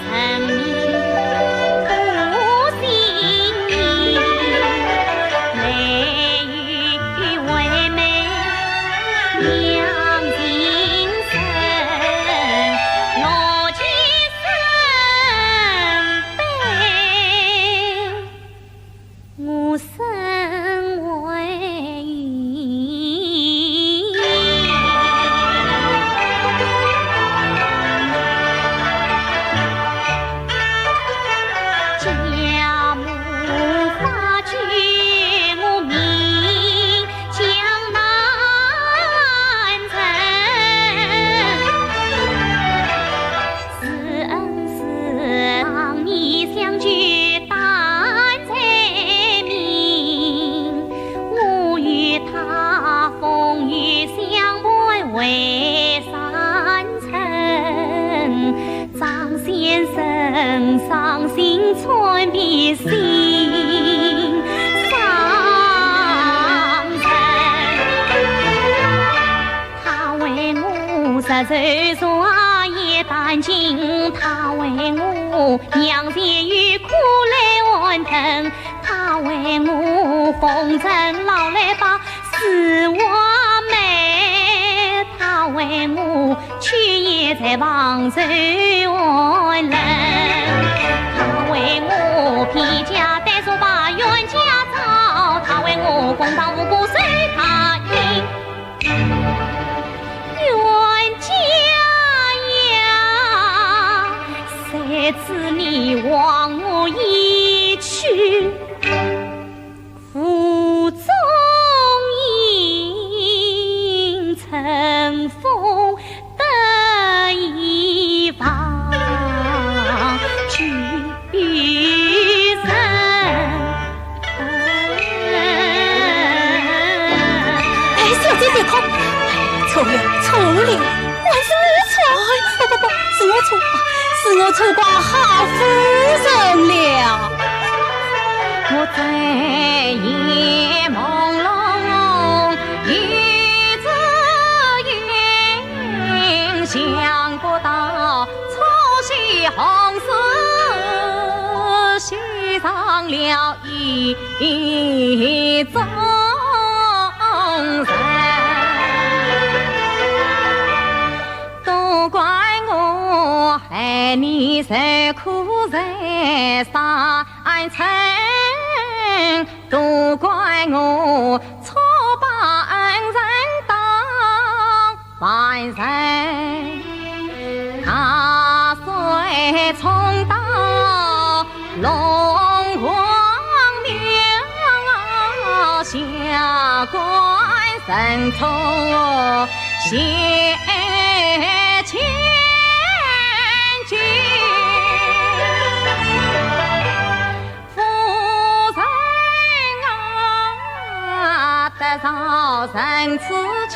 生命不心意，泪雨为美两情深，落尽身悲，我身为云。家母发觉我名江南城，是恩是当你相聚担在明，我与他风雨相伴为三程，张先生伤心穿别心伤神，他为我十岁耍夜担惊，他为我娘前与苦来完腾，他为我风尘劳来把死我美，他为我去也在旁守安冷，他为我披甲戴手把冤家找，他为我公堂无辜随他赢，冤家呀，谁知你忘我一去，腹中隐尘封得一方聚人。一套。错了，还是我错？不，是我错，是我错怪哈夫人了。我在夜朦胧，一只云想不到错喜红丝，喜上了一众人。都怪我害你受苦在山城，都怪我错把恩人当凡人，他虽冲到龙王庙，下官神错谢千金。得饶人此情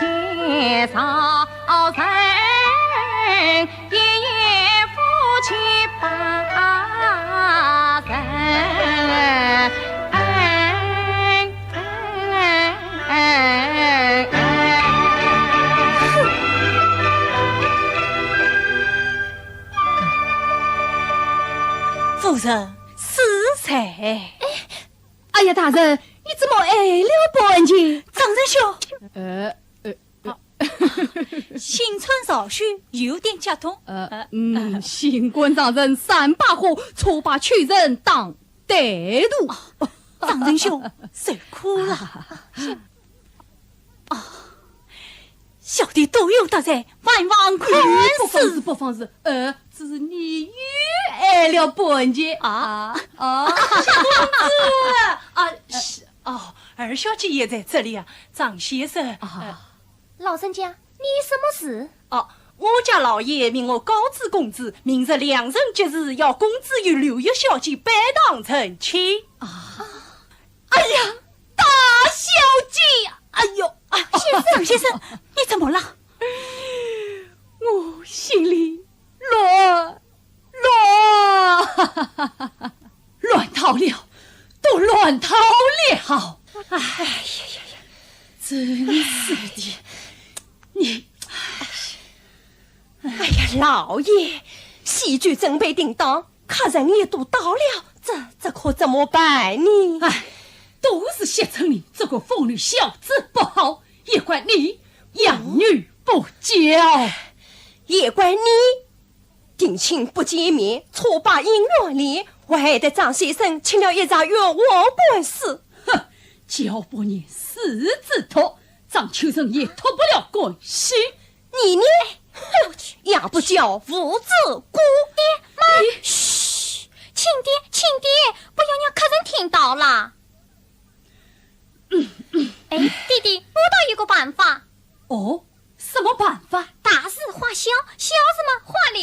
少人，一夜夫妻八人。夫人是谁？哎呀，大人，你怎么挨了本钱？张仁兄，新春少许有点激动。新官上任3把火，错把屈人当歹徒。张仁兄，受苦了。小弟都有得罪，万望宽恕。不妨事，只是你又挨了本钱二小姐也在这里啊，张先生。老人家，你什么事？我家老爷命我告知公子，明日良辰吉日，要公子与刘玉小姐拜堂成亲。哎呀，大小姐，哎呦，张先生，你怎么了？我心里乱套了，都乱套了。哎呀，真是的，你，哎呀，老爷，喜剧准备定当，客人也都到了，这可怎么办呢？都是谢承林这个疯女小子不好，也怪你养女不教，也怪你定亲不见面，错把姻缘里，我害得张先生请了一场冤枉官司。哼，交不念四字托，张秋生也脱不了关系。你呢？养不教，无子姑爹妈，嘘，亲爹，不要让客人听到啦。弟弟，我倒有个办法。什么办法？大事化小，小事嘛化了。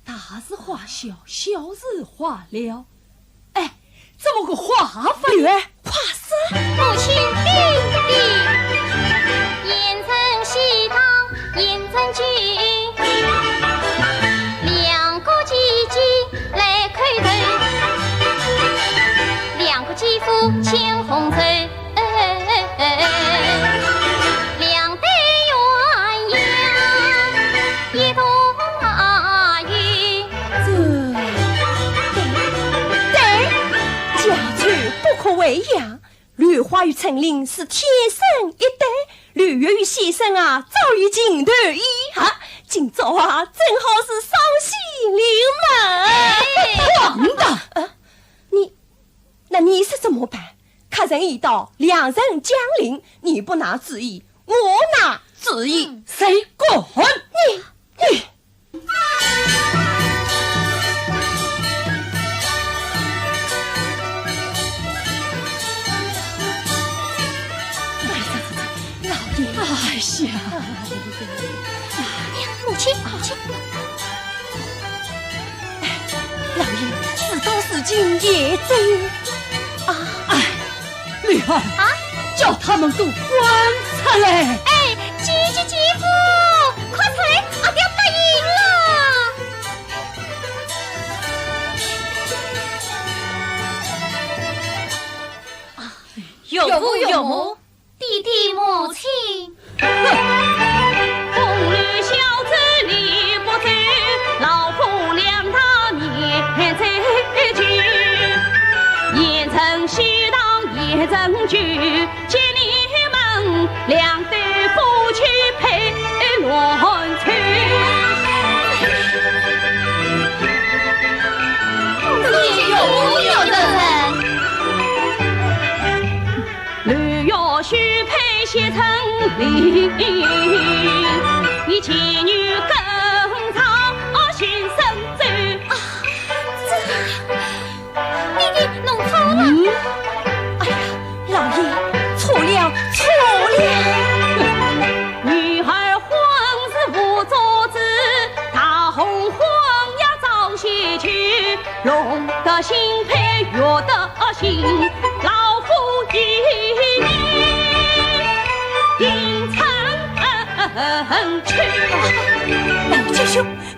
大事化小，小事化了。怎么个化法？女儿，夸死！母亲弟，严正喜堂，严正吉，两个姐姐来开头，两个姐夫牵红绸。两对鸳鸯一同游，对，家丑不可为养。吕花与陈琳是天生一对，吕月与先生啊，早已情投意合。今朝啊，正好是双喜临门。王的，那你是怎么办？客人已到，两人将临，你不拿主意，我拿主意，谁管你？老爷，哎呀，母亲，老爷，事到如今也真女儿叫他们都关出来！哎，姐夫，快出来，阿爹答应了。有母，弟弟母亲。风吕小子理不走，老夫两大面再聚，严城西当严城居，见你们两对夫妻配乱去。有的人，吕要须配写成礼，你妻女更长先生走。弟弟弄错了。哎呀，老爷，错了。女儿婚是无作子，大红婚呀早些去，龙的心配月的心，老夫一年迎城去。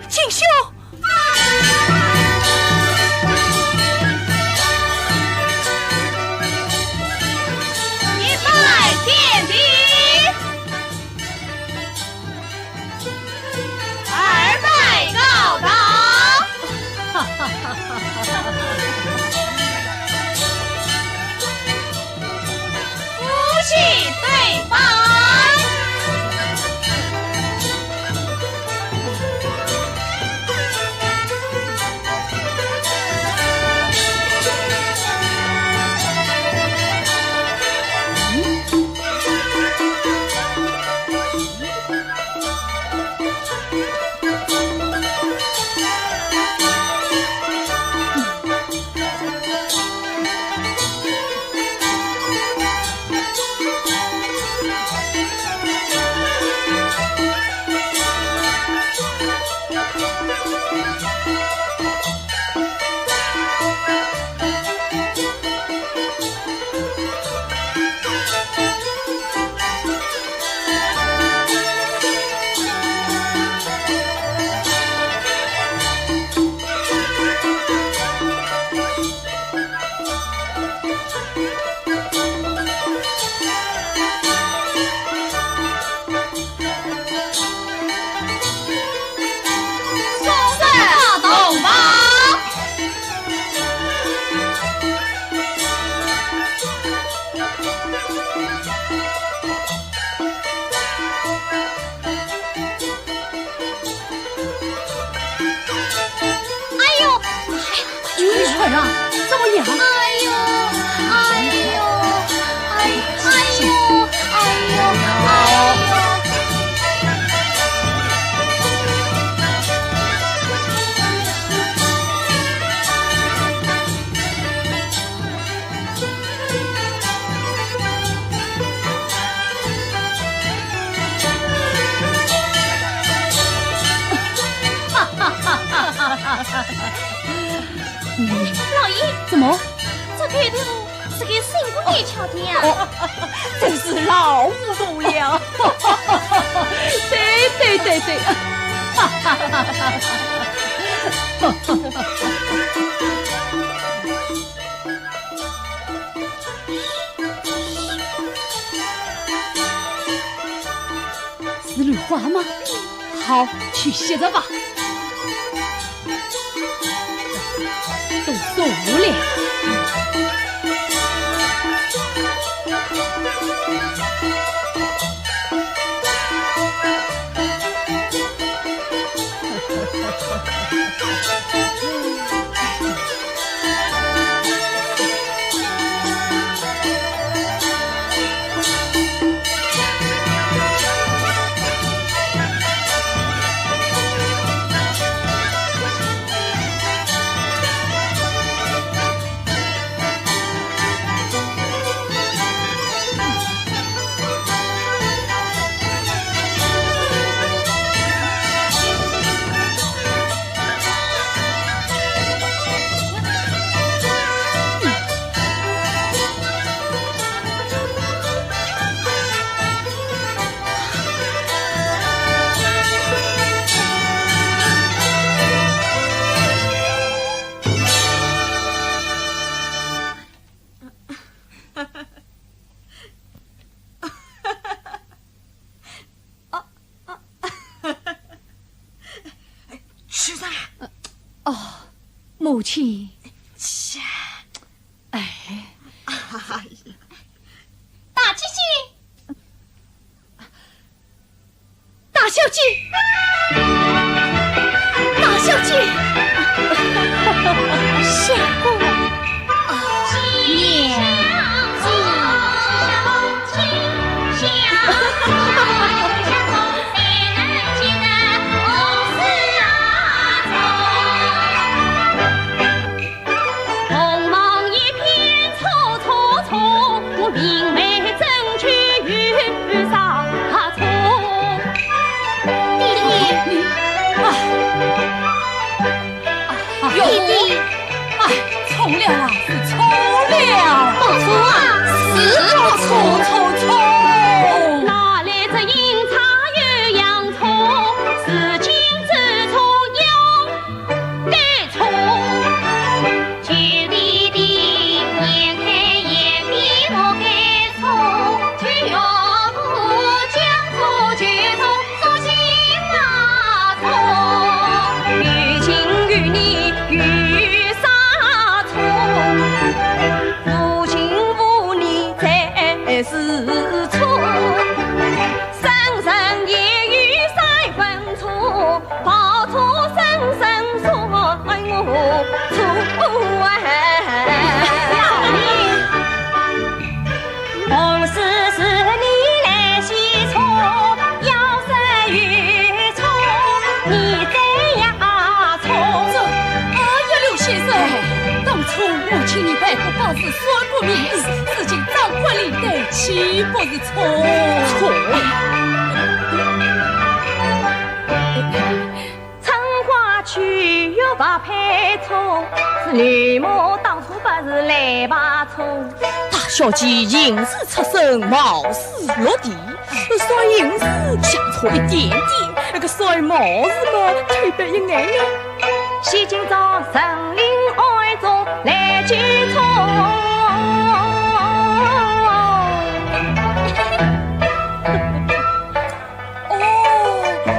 锦绣。一拜天地，二拜高堂。夫妻对拜。老爷，怎么？这开头是给新姑爷瞧的呀。真是老糊涂了。对。是绿花吗？好，去歇着吧。都走了。母亲。哎，大姐姐，大小姐，大小姐，相公，娘错了啊，是错了，不错啊，是错，哪来这阴差鸳鸯错？是今之错有对错。旧弟弟眼看眼比我该错，却要不将错就错，索性那错。于情于理于啥错？无情无理才是错，生生也与三分错，报错生生说我错红事是你来洗错，要是与错，你怎样错？刘先生，当初母亲你百不报是算不明理，事情张冠李戴，岂不是错？春花去又把配错，是女母当初不是来把错。大小姐行事出身，貌似落地，所以行事相错一点点，那个所以貌似嘛，推白一眼眼。西京朝神灵爱中来举错。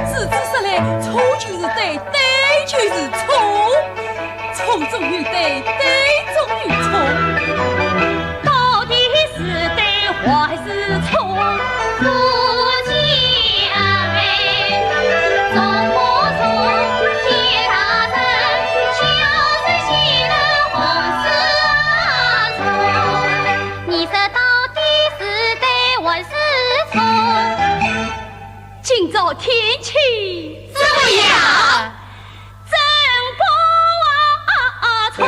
字字说来，错就是对，对就是错，错中有对，对中有错，到底是对还是错？夫妻恩爱总不错，其他人就是喜了红事错。你说到底是对还是错？今朝天气怎么样？真不错。